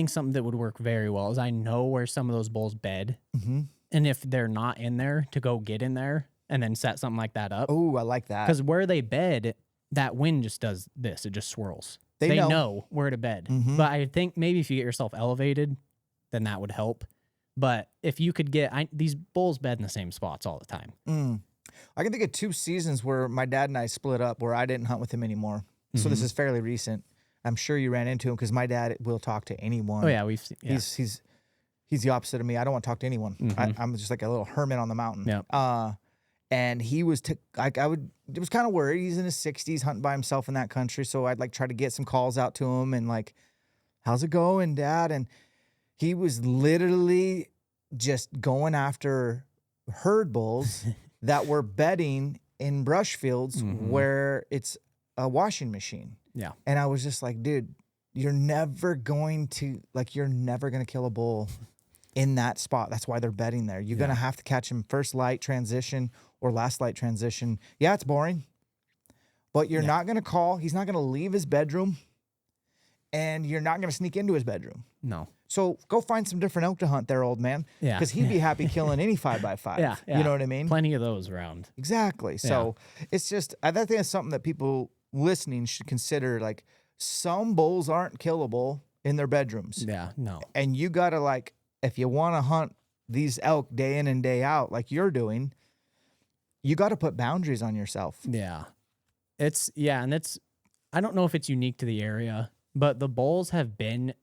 something that would work very well is I know where some of those bulls bed, Mm-hmm. and if they're not in there, to go get in there and then set something like that up. Oh, I like that. Because where they bed, that wind just does this. It just swirls. They know where to bed. Mm-hmm. But I think maybe if you get yourself elevated, then that would help. But if you could get these bulls bed in the same spots all the time. I can think of 2 seasons where my dad and I split up, where I didn't hunt with him anymore. So this is fairly recent. I'm sure you ran into him because my dad will talk to anyone. Oh yeah, we've seen. Yeah. He's the opposite of me. I don't want to talk to anyone. Mm-hmm. I'm just like a little hermit on the mountain. Yeah. And he was it was kind of worried. He's in his 60s hunting by himself in that country. So I'd like try to get some calls out to him and like, how's it going, Dad? And he was literally just going after herd bulls that were bedding in brush fields where it's a washing machine. Yeah. And I was just like, dude, you're never going to kill a bull in that spot. That's why they're bedding there. You're going to have to catch him first light transition or last light transition. Yeah, it's boring, but you're not going to call. He's not going to leave his bedroom, and you're not going to sneak into his bedroom. No. So go find some different elk to hunt there, old man. Yeah. Because he'd be happy killing any 5x5. Yeah. You know what I mean? Plenty of those around. Exactly. So it's just, I think it's something that people listening should consider. Like, some bulls aren't killable in their bedrooms. Yeah. No. And you got to, like, if you want to hunt these elk day in and day out, like you're doing, you got to put boundaries on yourself. Yeah. I don't know if it's unique to the area, but the bulls have been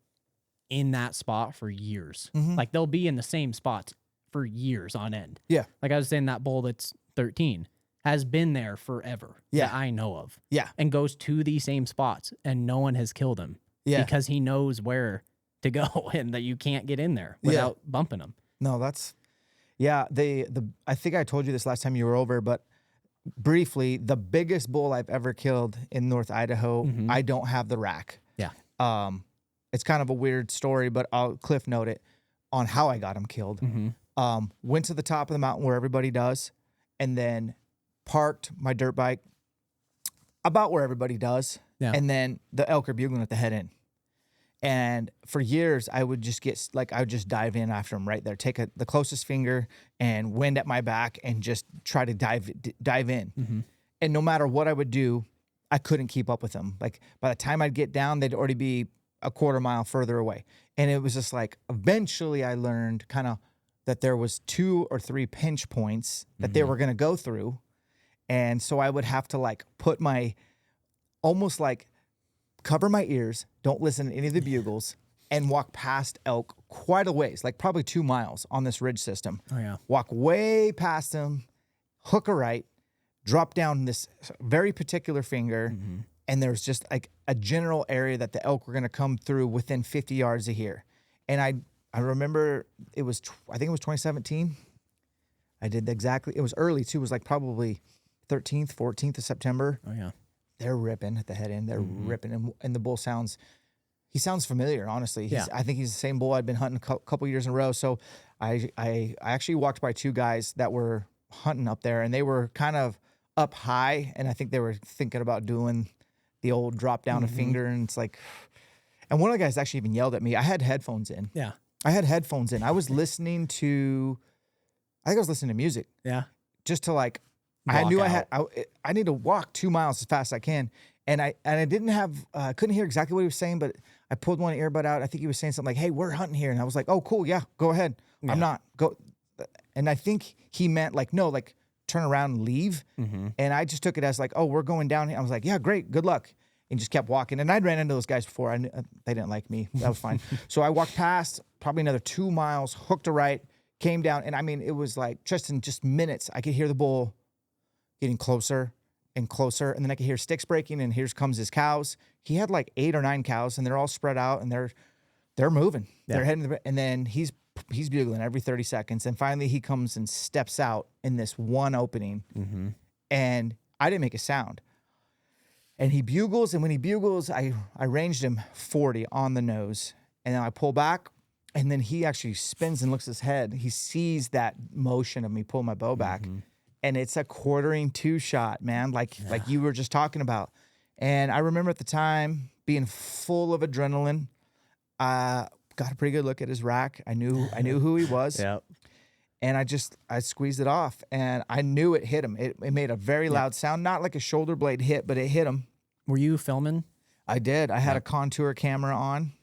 in that spot for years. Like, they'll be in the same spots for years on end. Yeah. Like I was saying, that bull that's 13 has been there forever. Yeah. That I know of. Yeah. And goes to these same spots, and no one has killed him. Yeah. Because he knows where to go and that you can't get in there without bumping him. No, that's, I think I told you this last time you were over, but briefly, the biggest bull I've ever killed in North Idaho, I don't have the rack. Yeah. It's kind of a weird story, but I'll cliff note it on how I got him killed. Went to the top of the mountain where everybody does, and then parked my dirt bike about where everybody does. Yeah. And then the elk are bugling at the head end. And for years, I would just dive in after him right there, take the closest finger and wind at my back and just try to dive in. And no matter what I would do, I couldn't keep up with them. Like, by the time I'd get down, they'd already be a quarter mile further away. And it was just like, eventually I learned kind of that there was 2 or 3 pinch points that they were going to go through. And so I would have to like put almost like cover my ears, don't listen to any of the bugles, and walk past elk quite a ways, like probably 2 miles on this ridge system. Oh, yeah. Walk way past them, hook a right, drop down this very particular finger, and there's just like a general area that the elk were going to come through within 50 yards of here. And I remember I think it was 2017. I did exactly, it was early too. It was like probably 13th, 14th of September. Oh, yeah. They're ripping at the head end. They're ripping. And the bull sounds familiar, honestly. I think he's the same bull I'd been hunting a couple years in a row. So I actually walked by 2 guys that were hunting up there, and they were kind of up high. And I think they were thinking about doing the old drop down a finger. And it's like, and one of the guys actually even yelled at me. I had headphones in. Yeah. I had headphones in. I was listening to music. Yeah. Just to like, Walk I knew out. I need to walk 2 miles as fast as I can. And I didn't have, couldn't hear exactly what he was saying, but I pulled one earbud out. I think he was saying something like, hey, we're hunting here. And I was like, oh, cool. Yeah, go ahead. I'm not. Go. And I think he meant like, no, like turn around and leave. And I just took it as like, oh, we're going down here. I was like, yeah, great. Good luck. And just kept walking. And I'd ran into those guys before. They didn't like me. That was fine. So I walked past probably another 2 miles, hooked a right, came down. And I mean, it was like just in minutes, I could hear the bull getting closer and closer. And then I could hear sticks breaking, and here comes his cows. He had like 8 or 9 cows, and they're all spread out, and they're moving. Yeah. They're heading, and then he's bugling every 30 seconds. And finally he comes and steps out in this one opening. And I didn't make a sound. And he bugles, and when he bugles, I ranged him 40 on the nose. And then I pull back, and then he actually spins and looks his head. He sees that motion of me pulling my bow back. and it's a quartering 2-shot, man, like you were just talking about. And I remember at the time being full of adrenaline. Got a pretty good look at his rack. I knew who he was. Yep. And I squeezed it off, and I knew it hit him. It made a very loud sound, not like a shoulder blade hit, but it hit him. Were you filming? I did. I had a contour camera on,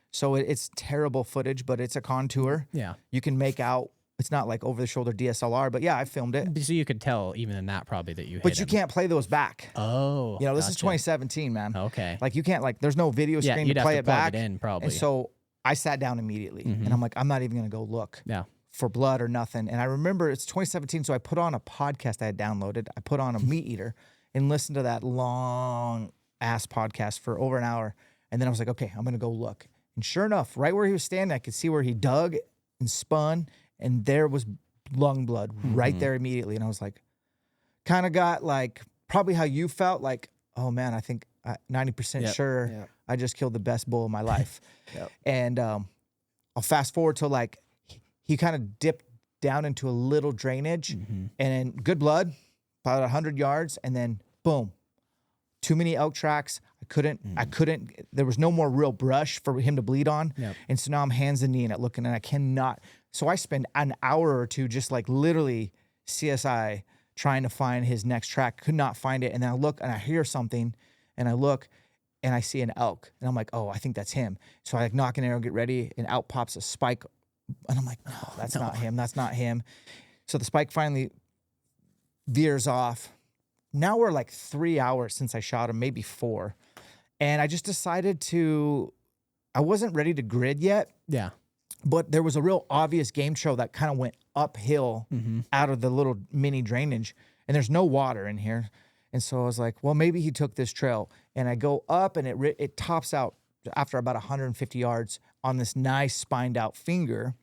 so it's terrible footage, but it's a contour. Yeah. You can make out. It's not like over the shoulder DSLR, but yeah, I filmed it. So you could tell even in that probably that you hit But you him. can't play those back. Oh. You know, this is gotcha. 2017, man. Okay. Like you can't there's no video Yeah, screen you'd to have play to it plug back. it in probably. And so I sat down immediately, and I'm like, I'm not even gonna go look. Yeah. For blood or nothing. And I remember it's 2017, so I put on a podcast I had downloaded. I put on a meat eater and listened to that long ass podcast for over an hour. And then I was like, okay, I'm gonna go look. And sure enough, right where he was standing, I could see where he dug and spun, and there was lung blood right there immediately. And I was like, kind of got like probably how you felt, like, oh man, I think 90% sure I just killed the best bull of my life. And I'll fast forward to like, he kind of dipped down into a little drainage, and then good blood, about 100 yards, and then boom, too many elk tracks. I couldn't, there was no more real brush for him to bleed on. And so now I'm hands and knee in it looking, and I cannot. So I spend an hour or two just like literally CSI trying to find his next track, could not find it. And then I look and I hear something, and I look and I see an elk, and I'm like, oh, I think that's him. So I like knock an arrow, get ready, and out pops a spike. And I'm like, no, that's not him. That's not him. So the spike finally veers off. Now we're like 3 hours since I shot him, maybe 4. And I just decided I wasn't ready to grid yet. Yeah. But there was a real obvious game trail that kind of went uphill out of the little mini drainage. And there's no water in here. And so I was like, well, maybe he took this trail. And I go up, and it tops out after about 150 yards on this nice spined out finger.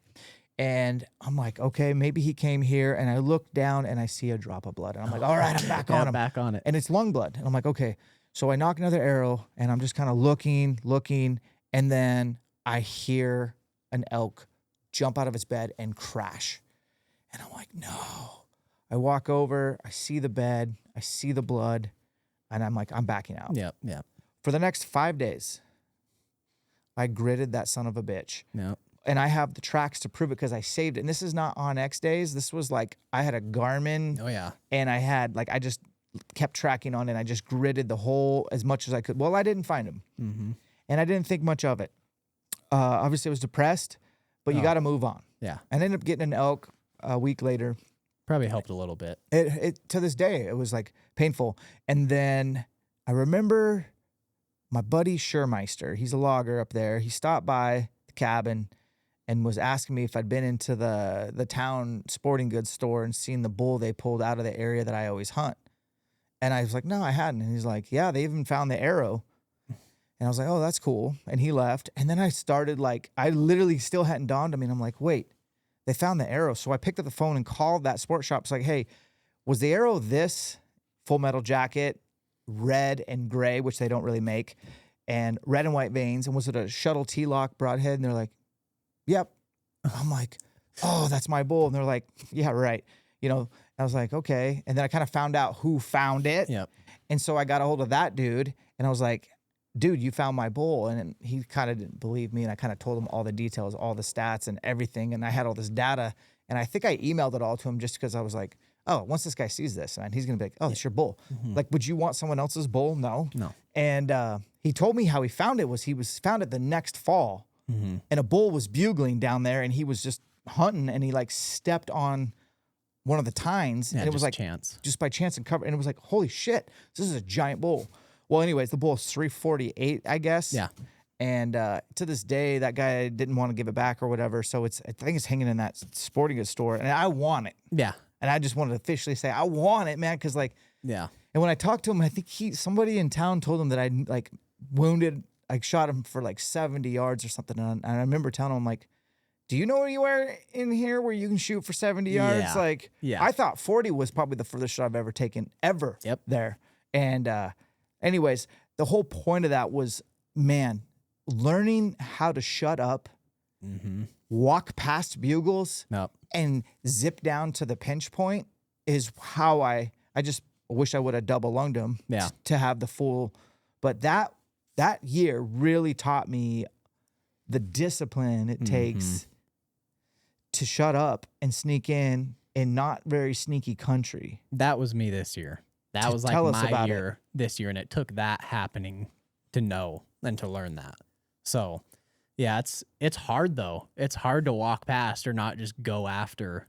And I'm like, okay, maybe he came here. And I look down and I see a drop of blood. And I'm like, all right, I'm back on him. Back on it. And it's lung blood. And I'm like, okay. So I knock another arrow, and I'm just kind of looking. And then I hear an elk jump out of its bed and crash. And I'm like, no. I walk over, I see the bed, I see the blood, and I'm like, I'm backing out. Yep. For the next 5 days, I gridded that son of a bitch. Yep. And I have the tracks to prove it because I saved it. And this is not on X days. This was like, I had a Garmin. Oh, yeah. And I had, like, I just kept tracking on it, and I just gridded the hole as much as I could. Well, I didn't find him. And I didn't think much of it. Obviously, I was depressed, but you got to move on. Yeah. I ended up getting an elk a week later. Probably helped a little bit. It to this day, it was like painful. And then I remember my buddy Schurmeister, he's a logger up there. He stopped by the cabin and was asking me if I'd been into the town sporting goods store and seen the bull they pulled out of the area that I always hunt. And I was like, no, I hadn't. And he's like, yeah, they even found the arrow. And I was like, oh, that's cool. And he left. And then I started like, I literally still hadn't dawned on me. And I'm like, wait, they found the arrow. So I picked up the phone and called that sports shop. It's like, hey, was the arrow this Full Metal Jacket, red and gray, which they don't really make, and red and white veins? And was it a shuttle T-lock broadhead? And they're like, yep. I'm like, oh, that's my bull. And they're like, yeah, right. You know, I was like, okay. And then I kind of found out who found it. Yep. And so I got a hold of that dude, and I was like, dude, you found my bull. And he kind of didn't believe me. And I kind of told him all the details, all the stats and everything. And I had all this data. And I think I emailed it all to him just because I was like, oh, once this guy sees this, and he's going to be like, oh, it's your bull. Like, would you want someone else's bull? No. And he told me how he found it was he was found it the next fall. And a bull was bugling down there, and he was just hunting, and he like stepped on one of the tines, and it was like just by chance and cover. And it was like, holy shit, this is a giant bull. Well, anyways, the bull is 348, I guess. Yeah. And to this day, that guy didn't want to give it back or whatever. So I think it's hanging in that sporting goods store, and I want it. Yeah. And I just wanted to officially say, I want it, man. Cause like, yeah. And when I talked to him, I think somebody in town told him that I like wounded, like shot him for like 70 yards or something. And I remember telling him, like, do you know anywhere in here where you can shoot for 70 yards? Yeah. Like, I thought 40 was probably the furthest shot I've ever taken there. And anyways, the whole point of that was, man, learning how to shut up, walk past bugles, and zip down to the pinch point is how I just wish I would have double lunged him to have the full. But that year really taught me the discipline it takes to shut up and sneak in not very sneaky country. That was me this year. That was like my year this year, and it took that happening to know and to learn that. So, yeah, it's hard though. It's hard to walk past or not just go after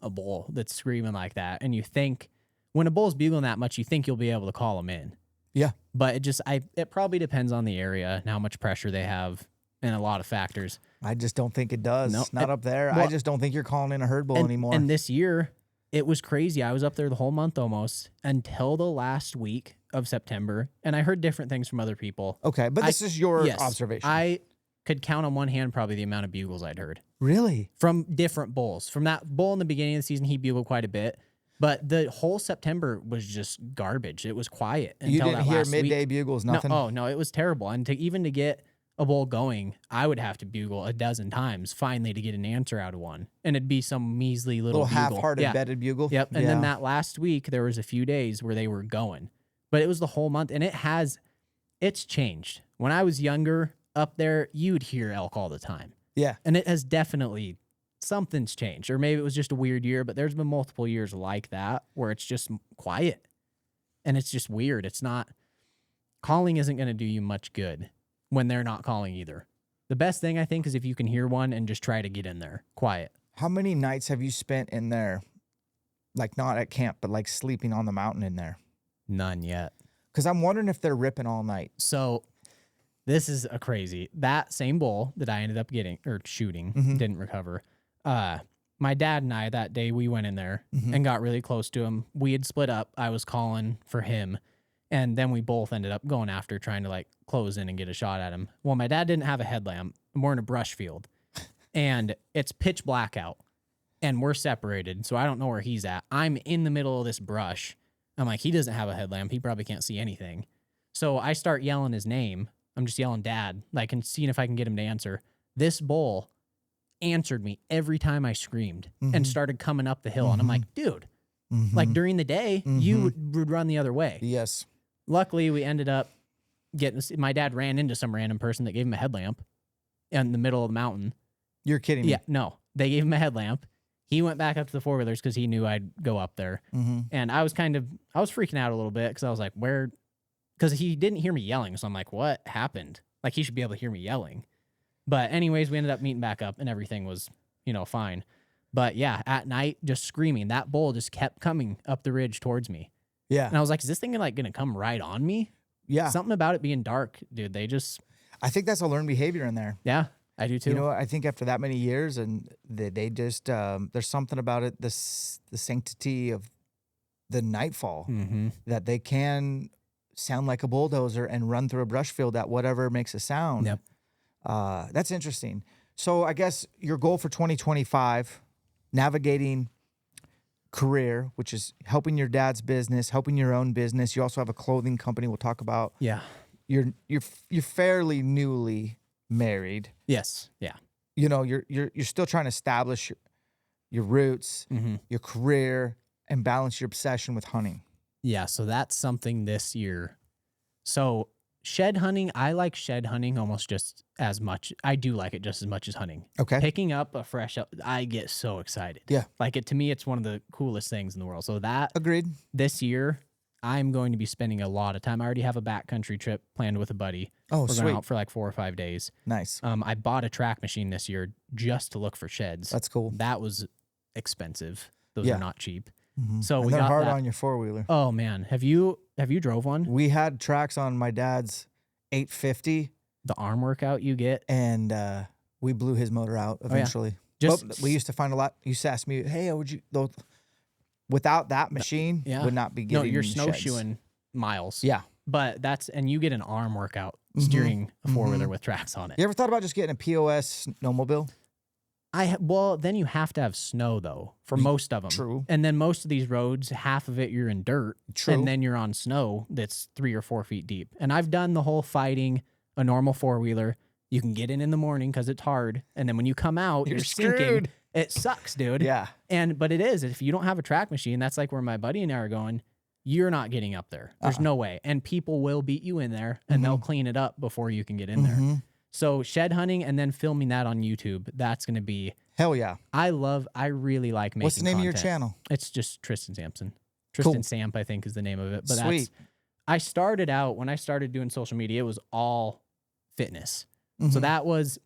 a bull that's screaming like that. And you think when a bull's bugling that much, you think you'll be able to call him in. Yeah. But it probably depends on the area and how much pressure they have and a lot of factors. I just don't think it does. No, Not up there. Well, I just don't think you're calling in a herd bull anymore. And this year, it was crazy. I was up there the whole month almost until the last week of September, and I heard different things from other people. Okay, but this is your observation. I could count on one hand probably the amount of bugles I'd heard. Really? From different bulls. From that bull in the beginning of the season, he bugled quite a bit. But the whole September was just garbage. It was quiet until you didn't that hear last midday week. bugles, nothing? No, it was terrible. And to get a bull going, I would have to bugle a dozen times finally to get an answer out of one. And it'd be some measly little bugle. half-hearted bedded bugle? Yep. And then that last week, there was a few days where they were going. But it was the whole month. And it's changed. When I was younger up there, you'd hear elk all the time. Yeah. And it has definitely, something's changed. Or maybe it was just a weird year, but there's been multiple years like that where it's just quiet. And it's just weird. It's not, calling isn't going to do you much good when they're not calling either. The best thing, I think, is if you can hear one and just try to get in there quiet. How many nights have you spent in there? Like not at camp, but like sleeping on the mountain in there? None yet. Because I'm wondering if they're ripping all night. So this is a crazy. That same bull that I ended up getting or shooting, didn't recover. My dad and I, that day we went in there and got really close to him. We had split up. I was calling for him. And then we both ended up going after trying to like close in and get a shot at him. Well, my dad didn't have a headlamp. We're in a brush field and it's pitch black out and we're separated. So I don't know where he's at. I'm in the middle of this brush. I'm like, he doesn't have a headlamp. He probably can't see anything. So I start yelling his name. I'm just yelling dad, like, and seeing if I can get him to answer. This bull answered me every time I screamed and started coming up the hill. And I'm like, dude, like during the day, you would run the other way. Yes. Luckily, we ended up my dad ran into some random person that gave him a headlamp in the middle of the mountain. You're kidding me. Yeah, no. They gave him a headlamp. He went back up to the four-wheelers because he knew I'd go up there. And I was freaking out a little bit because I was like, because he didn't hear me yelling. So I'm like, what happened? Like, he should be able to hear me yelling. But anyways, we ended up meeting back up and everything was, fine. But yeah, at night, just screaming. That bull just kept coming up the ridge towards me. Yeah. And I was like, is this thing like going to come right on me? Yeah. Something about it being dark, dude. I think that's a learned behavior in there. Yeah, I do too. I think after that many years and they just, there's something about it, the sanctity of the nightfall that they can sound like a bulldozer and run through a brush field at whatever makes a sound. Yep. That's interesting. So I guess your goal for 2025, navigating career, which is helping your dad's business, helping your own business. You also have a clothing company we'll talk about. Yeah. You're fairly newly married. Yes. Yeah. You're still trying to establish your roots, your career, and balance your obsession with hunting. Yeah, so that's something this year. So shed hunting, I like shed hunting almost just as much. I do like it just as much as hunting. Okay. Picking up a fresh, I get so excited. Yeah. Like to me, it's one of the coolest things in the world. So that Agreed. This year, I'm going to be spending a lot of time. I already have a backcountry trip planned with a buddy. Oh, We're sweet. going out for like 4 or 5 days. Nice. I bought a track machine this year just to look for sheds. That's cool. That was expensive. Those are not cheap. So and we they're got hard that. on your four-wheeler. Oh man, have you drove one? We had tracks on my dad's 850, The arm workout you get. and we blew his motor out eventually. But we used to find a lot. You used to ask me, "Hey, would you?" Without that machine, would not be getting. No, you're sheds. snowshoeing miles. Yeah, but and you get an arm workout steering a four-wheeler with tracks on it. You ever thought about just getting a POS snowmobile? Well, then you have to have snow though for most of them. True. And then most of these roads, half of it you're in dirt. True. And then you're on snow that's 3 or 4 feet deep. And I've done the whole fighting a normal four-wheeler. You can get in the morning because it's hard, and then when you come out, you're sinking. It sucks, dude. Yeah. But it is. If you don't have a track machine, that's like where my buddy and I are going. You're not getting up there. There's no way. And people will beat you in there and they'll clean it up before you can get in there. So shed hunting and then filming that on YouTube, that's going to be. Hell yeah. I really like making What's the name content. of your channel? It's just Tristan Sampson. Tristan Samp, I think, is the name of it. But Sweet. I started out, when I started doing social media, it was all fitness. So that was,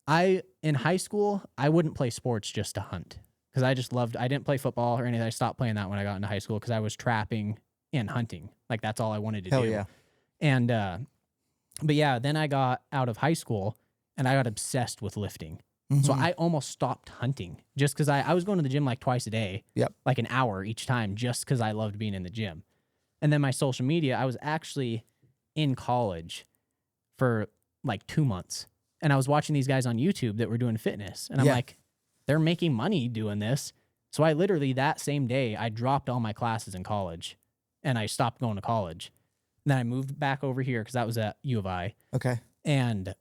in high school, I wouldn't play sports just to hunt. Because I didn't play football or anything. I stopped playing that when I got into high school because I was trapping and hunting. Like, that's all I wanted to do. Hell yeah. And, but yeah, then I got out of high school and I got obsessed with lifting. So I almost stopped hunting just because I was going to the gym like twice a day, like an hour each time, just because I loved being in the gym. And then my social media, I was actually in college for like 2 months. And I was watching these guys on YouTube that were doing fitness. And I'm like, they're making money doing this. So I literally, that same day, I dropped all my classes in college and I stopped going to college. And then I moved back over here because that was at U of I. Okay. And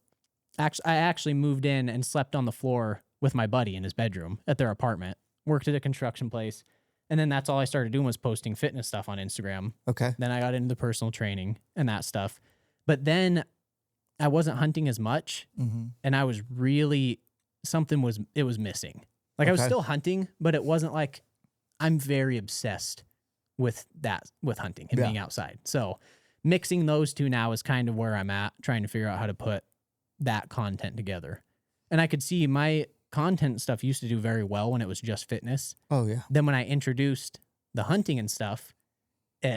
I actually moved in and slept on the floor with my buddy in his bedroom at their apartment, worked at a construction place. And then that's all I started doing was posting fitness stuff on Instagram. Okay. Then I got into the personal training and that stuff. But then I wasn't hunting as much. And I was really, it was missing. Like I was still hunting, but it wasn't like, I'm very obsessed with hunting and being outside. So mixing those two now is kind of where I'm at, trying to figure out how to put that content together. And I could see my content stuff used to do very well when it was just fitness. Oh yeah. Then when I introduced the hunting and stuff,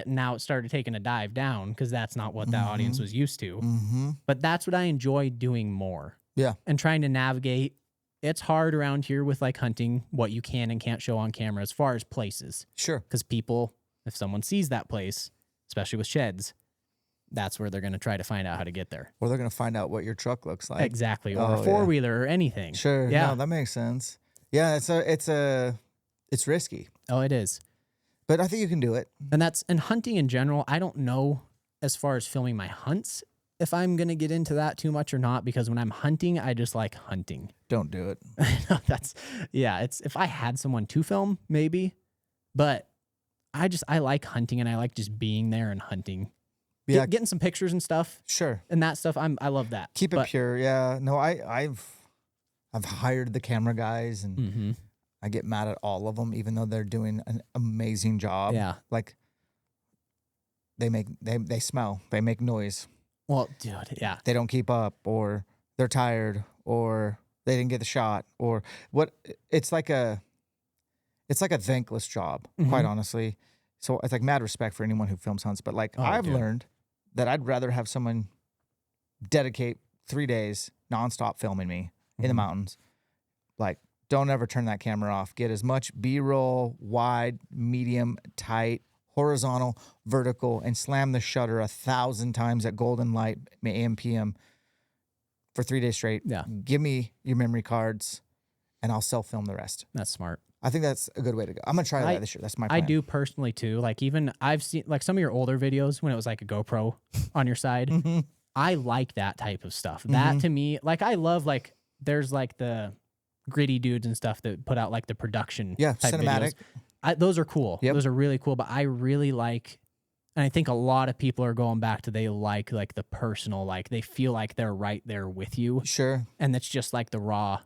now it started taking a dive down because that's not what that audience was used to. But that's what I enjoy doing more. Yeah. And trying to navigate. It's hard around here with like hunting, what you can and can't show on camera as far as places. Sure. Because people, if someone sees that place, especially with sheds, that's where they're going to try to find out how to get there. Or they're going to find out what your truck looks like. Exactly. Or a four-wheeler or anything. Sure. Yeah. No, that makes sense. Yeah, it's risky. Oh, it is. But I think you can do it. And hunting in general, I don't know as far as filming my hunts if I'm going to get into that too much or not, because when I'm hunting, I just like hunting. Don't do it. It's if I had someone to film, maybe, but I like hunting and I like just being there and hunting. Yeah. Getting some pictures and stuff. Sure. And that stuff, I love that. Keep it pure. Yeah. No, I've hired the camera guys and I get mad at all of them, even though they're doing an amazing job. Yeah. Like they smell, they make noise. Well, dude, yeah. They don't keep up, or they're tired, or they didn't get the shot, or what. It's like a thankless job, quite honestly. So it's like mad respect for anyone who films hunts. But like I've learned that I'd rather have someone dedicate 3 days nonstop filming me in the mountains. Like, don't ever turn that camera off. Get as much B-roll, wide, medium, tight, horizontal, vertical, and slam the shutter 1,000 times at golden light, AM, PM, for 3 days straight. Yeah. Give me your memory cards, and I'll self-film the rest. That's smart. I think that's a good way to go. I'm going to try that this year. That's my plan. I do personally, too. Like, even I've seen, like, some of your older videos when it was, like, a GoPro on your side. I like that type of stuff. That, to me, like, I love, like, there's, like, the gritty dudes and stuff that put out, like, the production type cinematic. Videos. Those are cool. Yep. Those are really cool. But I really like, and I think a lot of people are going back to they like the personal, like, they feel like they're right there with you. Sure. And that's just, like, the raw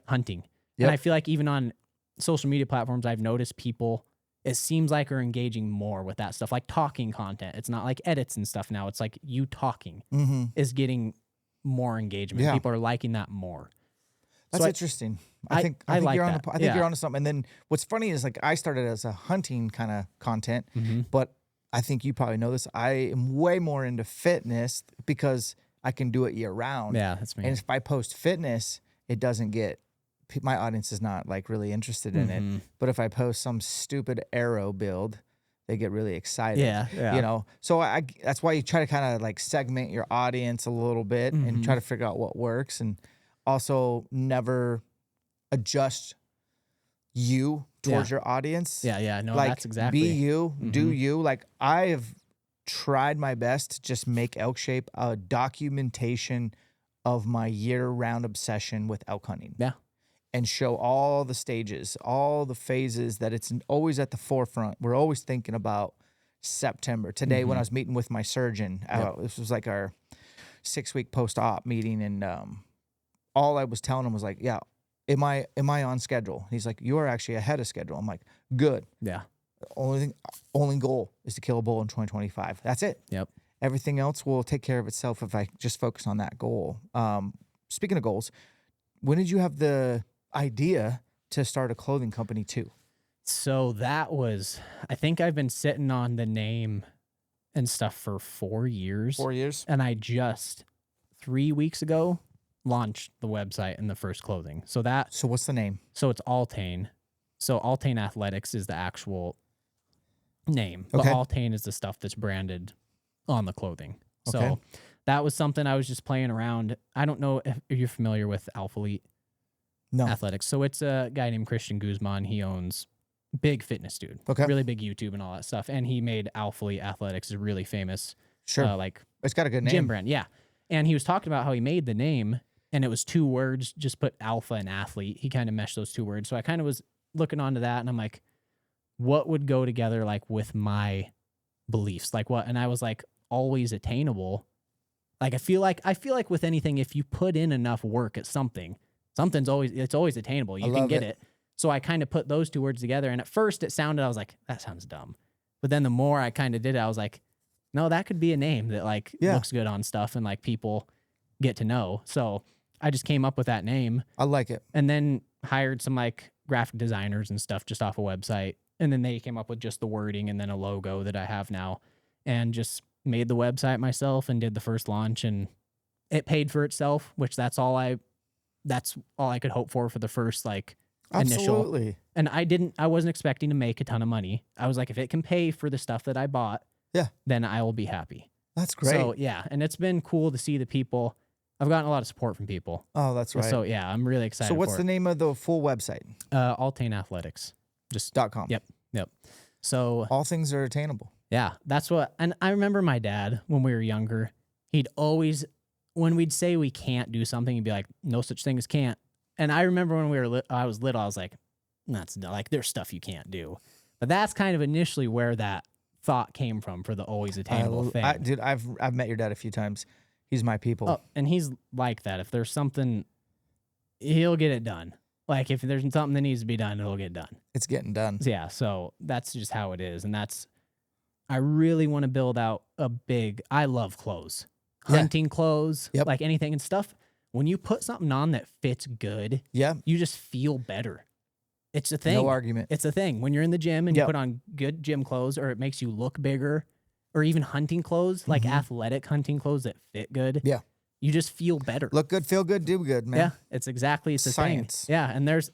hunting. Yep. And I feel like even on social media platforms, I've noticed people, it seems like, are engaging more with that stuff, like talking content. It's not like edits and stuff now. It's like you talking is getting more engagement. Yeah. People are liking that more. That's So interesting. I think like you're that. I think you're onto something. And then what's funny is like I started as a hunting kind of content, but I think you probably know this. I am way more into fitness because I can do it year round. Yeah, that's me. And if I post fitness, it doesn't get, my audience is not like really interested in it. But if I post some stupid arrow build, they get really excited. Yeah. You know, so that's why you try to kind of like segment your audience a little bit and try to figure out what works, and also never adjust you towards your audience. Yeah. No, like, that's exactly. Be you, do you. Like, I have tried my best to just make ELKSHAPE a documentation of my year-round obsession with elk hunting. Yeah. and show all the stages, all the phases, that it's always at the forefront. We're always thinking about September. Today, when I was meeting with my surgeon, this was like our 6-week post-op meeting, and all I was telling him was like, yeah, am I on schedule? He's like, you are actually ahead of schedule. I'm like, good. Yeah. Only goal is to kill a bull in 2025. That's it. Yep. Everything else will take care of itself if I just focus on that goal. Speaking of goals, when did you have the idea to start a clothing company too? So that was, I think I've been sitting on the name and stuff for 4 years. 4 years. And I just 3 weeks ago launched the website and the first clothing. So what's the name? So it's Altane. So Altane Athletics is the actual name. Okay. But Altane is the stuff that's branded on the clothing. Okay. So that was something I was just playing around. I don't know if you're familiar with Alpha Elite Athletics. So it's a guy named Christian Guzman. He owns big fitness dude. Okay. Really big YouTube and all that stuff. And he made Alpha Elite Athletics a really famous like it's got a good name. Gym brand. Yeah. And he was talking about how he made the name and it was 2 words, just put alpha and athlete. He kind of meshed those 2 words. So I kind of was looking onto that and I'm like, what would go together like with my beliefs? Like what? And I was like, always attainable. Like I feel like with anything, if you put in enough work at something's always attainable. You can get it. So I kind of put those 2 words together. And at first it sounded, I was like, that sounds dumb. But then the more I kind of did it, I was like, no, that could be a name that like looks good on stuff and like people get to know. So I just came up with that name. I like it. And then hired some like graphic designers and stuff just off a website. And then they came up with just the wording and then a logo that I have now, and just made the website myself and did the first launch, and it paid for itself, which that's all I could hope for the first like Absolutely. initial. And I wasn't expecting to make a ton of money. I was like, if it can pay for the stuff that I bought, then I will be happy. That's great. So yeah. And it's been cool to see the people. I've gotten a lot of support from people. Oh, that's right. So yeah, I'm really excited. So what's the name of the full website? Altane Athletics. Just .com. Yep. So all things are attainable. Yeah, that's what. And I remember my dad when we were younger. He'd always, when we'd say we can't do something, he'd be like, "No such thing as can't." And I remember when I was little, I was like, "That's like there's stuff you can't do." But that's kind of initially where that thought came from for the always attainable thing. Dude, I've met your dad a few times. He's my people. Oh, and he's like that. If there's something, he'll get it done. Like if there's something that needs to be done, it'll get done. It's getting done. Yeah, so that's just how it is. And I really want to build out I love clothes. Hunting clothes, like anything and stuff. When you put something on that fits good, you just feel better. It's a thing. No argument. It's a thing. When you're in the gym and you put on good gym clothes, or it makes you look bigger, or even hunting clothes, like athletic hunting clothes that fit good. Yeah. You just feel better. Look good, feel good, do good, man. Yeah, it's a science. Thing. Yeah, and there's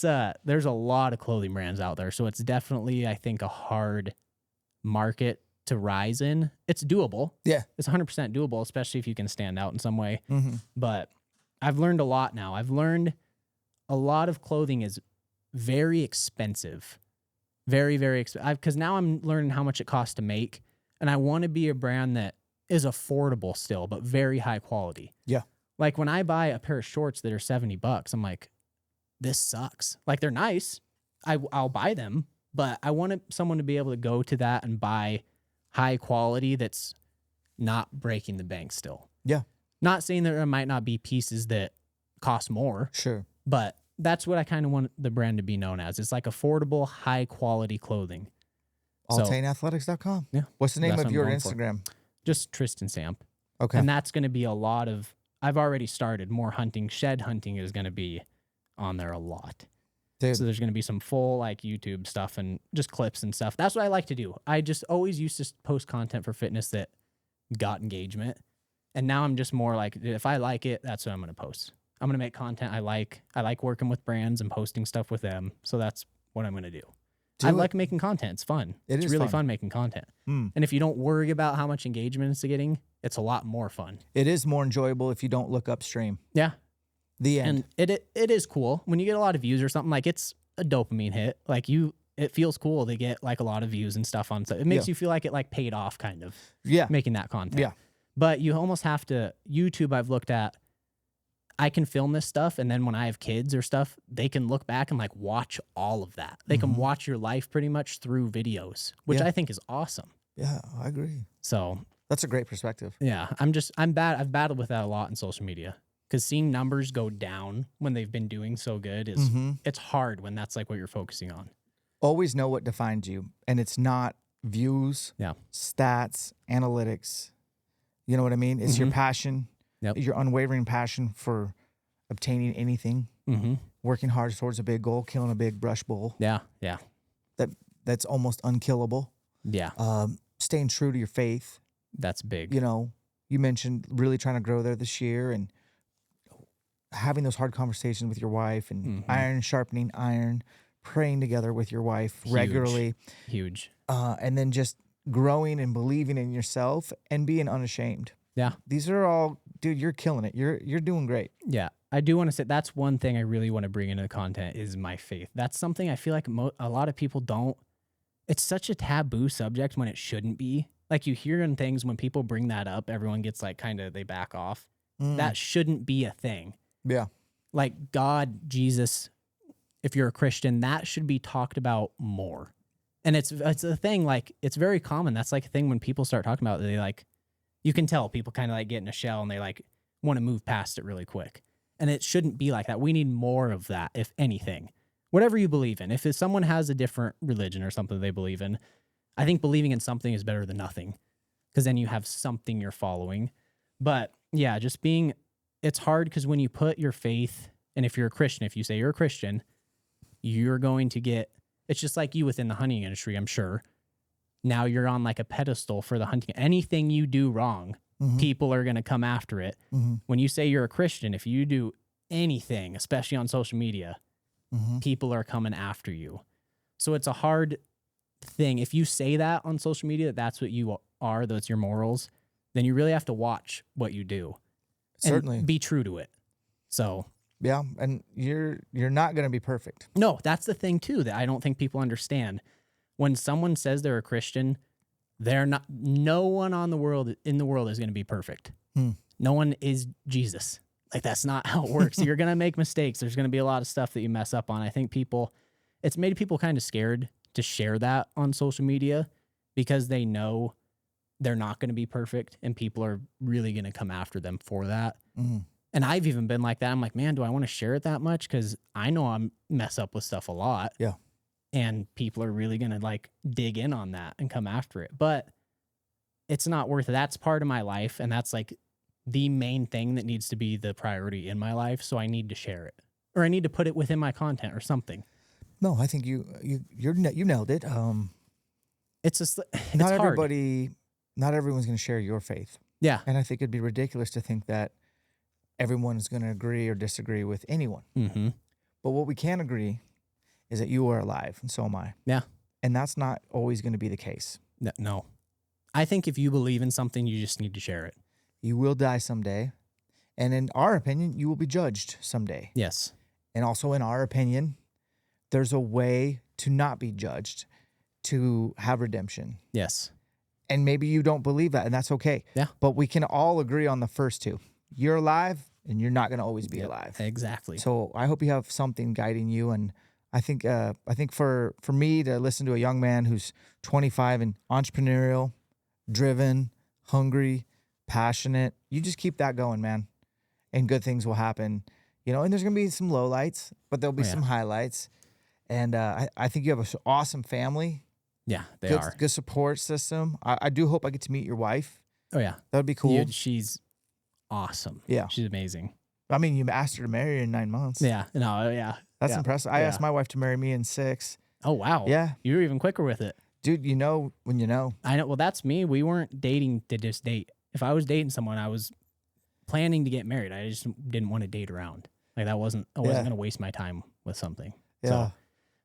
a lot of clothing brands out there, so it's definitely, I think, a hard market to rise in. It's doable. Yeah, it's 100% doable, especially if you can stand out in some way. But I've learned a lot now. I've learned a lot of clothing is very expensive, very, very expensive. Because now I'm learning how much it costs to make, and I want to be a brand that is affordable still, but very high quality. Yeah. Like when I buy a pair of shorts that are $70, I'm like, this sucks. Like they're nice. I'll buy them, but I want someone to be able to go to that and buy high quality that's not breaking the bank still. Yeah. Not saying that there might not be pieces that cost more. Sure. But that's what I kind of want the brand to be known as. It's like affordable, high quality clothing. AltaneAthletics.com. Yeah. What's the name of your Instagram? Just Tristan Samp. Okay. And that's going to be a lot of, I've already started more hunting. Shed hunting is going to be on there a lot. Dude. So there's going to be some full like YouTube stuff and just clips and stuff. That's what I like to do. I just always used to post content for fitness that got engagement. And now I'm just more like, if I like it, that's what I'm going to post. I'm going to make content I like. I like working with brands and posting stuff with them. So that's what I'm going to do. I like making content. It's fun. It's really fun making content. And if you don't worry about how much engagement it's getting, it's a lot more fun. It is more enjoyable if you don't look upstream. Yeah. The end. And it is cool when you get a lot of views or something. Like it's a dopamine hit. Like it feels cool to get like a lot of views and stuff on. So it makes you feel like it like paid off kind of. Yeah. Making that content. Yeah. But you almost have to. YouTube I've looked at. I can film this stuff, and then when I have kids or stuff, they can look back and like watch all of that. They can watch your life pretty much through videos, which I think is awesome. Yeah, I agree. So That's a great perspective. yeah, I'm bad. I've battled with that a lot in social media because seeing numbers go down when they've been doing so good is it's hard when that's like what you're focusing on. Always know what defines you, and it's not views, Yeah. stats, analytics. You know what I mean? It's your passion, your unwavering passion for obtaining anything, working hard towards a big goal, killing a big brush bull. Yeah. That's almost unkillable. Yeah. Staying true to your faith. That's big. You know, you mentioned really trying to grow there this year and having those hard conversations with your wife and iron sharpening iron, praying together with your wife regularly. Huge. And then just growing and believing in yourself and being unashamed. Yeah. These are all, dude, you're killing it. You're doing great. Yeah. I do want to say that's one thing I really want to bring into the content is my faith. That's something I feel like a lot of people don't. It's such a taboo subject when it shouldn't be. Like you hear in things when people bring that up, everyone gets like they back off. That shouldn't be a thing. Yeah. Like God, Jesus, if you're a Christian, that should be talked about more. And it's a thing, like, it's very common. That's like a thing when people start talking about it, they like, you can tell people kind of like get in a shell and they like want to move past it really quick. And it shouldn't be like that. We need more of that, if anything. Whatever you believe in. If someone has a different religion or something they believe in, I think believing in something is better than nothing because then you have something you're following. But yeah, just it's hard because when you put your faith, and if you're a Christian, if you say you're a Christian, you're going to get, it's just like you within the hunting industry, I'm sure. Now you're on like a pedestal for the hunting. Anything you do wrong, people are going to come after it. When you say you're a Christian, if you do anything, especially on social media, people are coming after you. So it's a hard thing. If you say that on social media, that's what you are, that's your morals, then you really have to watch what you do. Certainly. And be true to it. So yeah, and you're not going to be perfect. No, that's the thing too that I don't think people understand. When someone says they're a Christian, they're not. No one in the world is going to be perfect. No one is Jesus. Like that's not how it works. You're going to make mistakes. There's going to be a lot of stuff that you mess up on. I think it's made people kind of scared to share that on social media because they know they're not going to be perfect and people are really going to come after them for that. And I've even been like that. I'm like, man, do I want to share it that much? Because I know I mess up with stuff a lot. Yeah. And people are really going to like dig in on that and come after it. But it's not worth it. That's part of my life. And that's like the main thing that needs to be the priority in my life. So I need to share it or I need to put it within my content or something. No, I think you nailed it. It's just, not hard. Not everyone's going to share your faith. Yeah. And I think it'd be ridiculous to think that everyone is going to agree or disagree with anyone. But what we can agree is that you are alive, and so am I. Yeah. And that's not always going to be the case. No. I think if you believe in something, you just need to share it. You will die someday. And in our opinion, you will be judged someday. Yes. And also in our opinion, there's a way to not be judged, to have redemption. Yes. And maybe you don't believe that, and that's okay. Yeah. But we can all agree on the first two. You're alive, and you're not going to always be alive. Exactly. So I hope you have something guiding you. And I think for me to listen to a young man who's 25 and entrepreneurial, driven, hungry, passionate, you just keep that going, man, and good things will happen. You know, and there's going to be some lowlights, but there'll be some highlights. And I think you have an awesome family. Yeah, they are. Good support system. I do hope I get to meet your wife. Oh, yeah. That would be cool. She's awesome. Yeah. She's amazing. I mean, you asked her to marry you in 9 months. Yeah. No, yeah. That's impressive. I asked my wife to marry me in 6. Oh, wow. Yeah. You were even quicker with it. Dude, you know when you know. I know. Well, that's me. We weren't dating to just date. If I was dating someone, I was planning to get married. I just didn't want to date around. Like I wasn't going to waste my time with something. Yeah. So,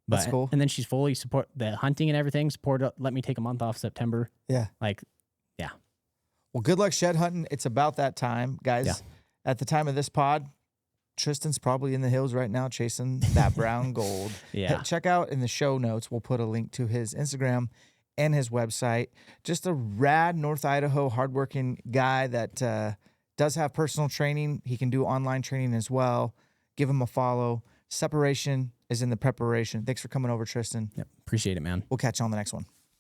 that's cool. And then she's fully support the hunting and everything. Let me take a month off September. Yeah. Like, yeah. Well, good luck shed hunting. It's about that time, guys. Yeah. At the time of this pod, Tristan's probably in the hills right now chasing that brown gold. Yeah. Check out in the show notes. We'll put a link to his Instagram and his website. Just a rad North Idaho hardworking guy that Does have personal training. He can do online training as well. Give him a follow. Separation is in the preparation. Thanks for coming over, Tristan. Yep. Appreciate it, man. We'll catch you on the next one.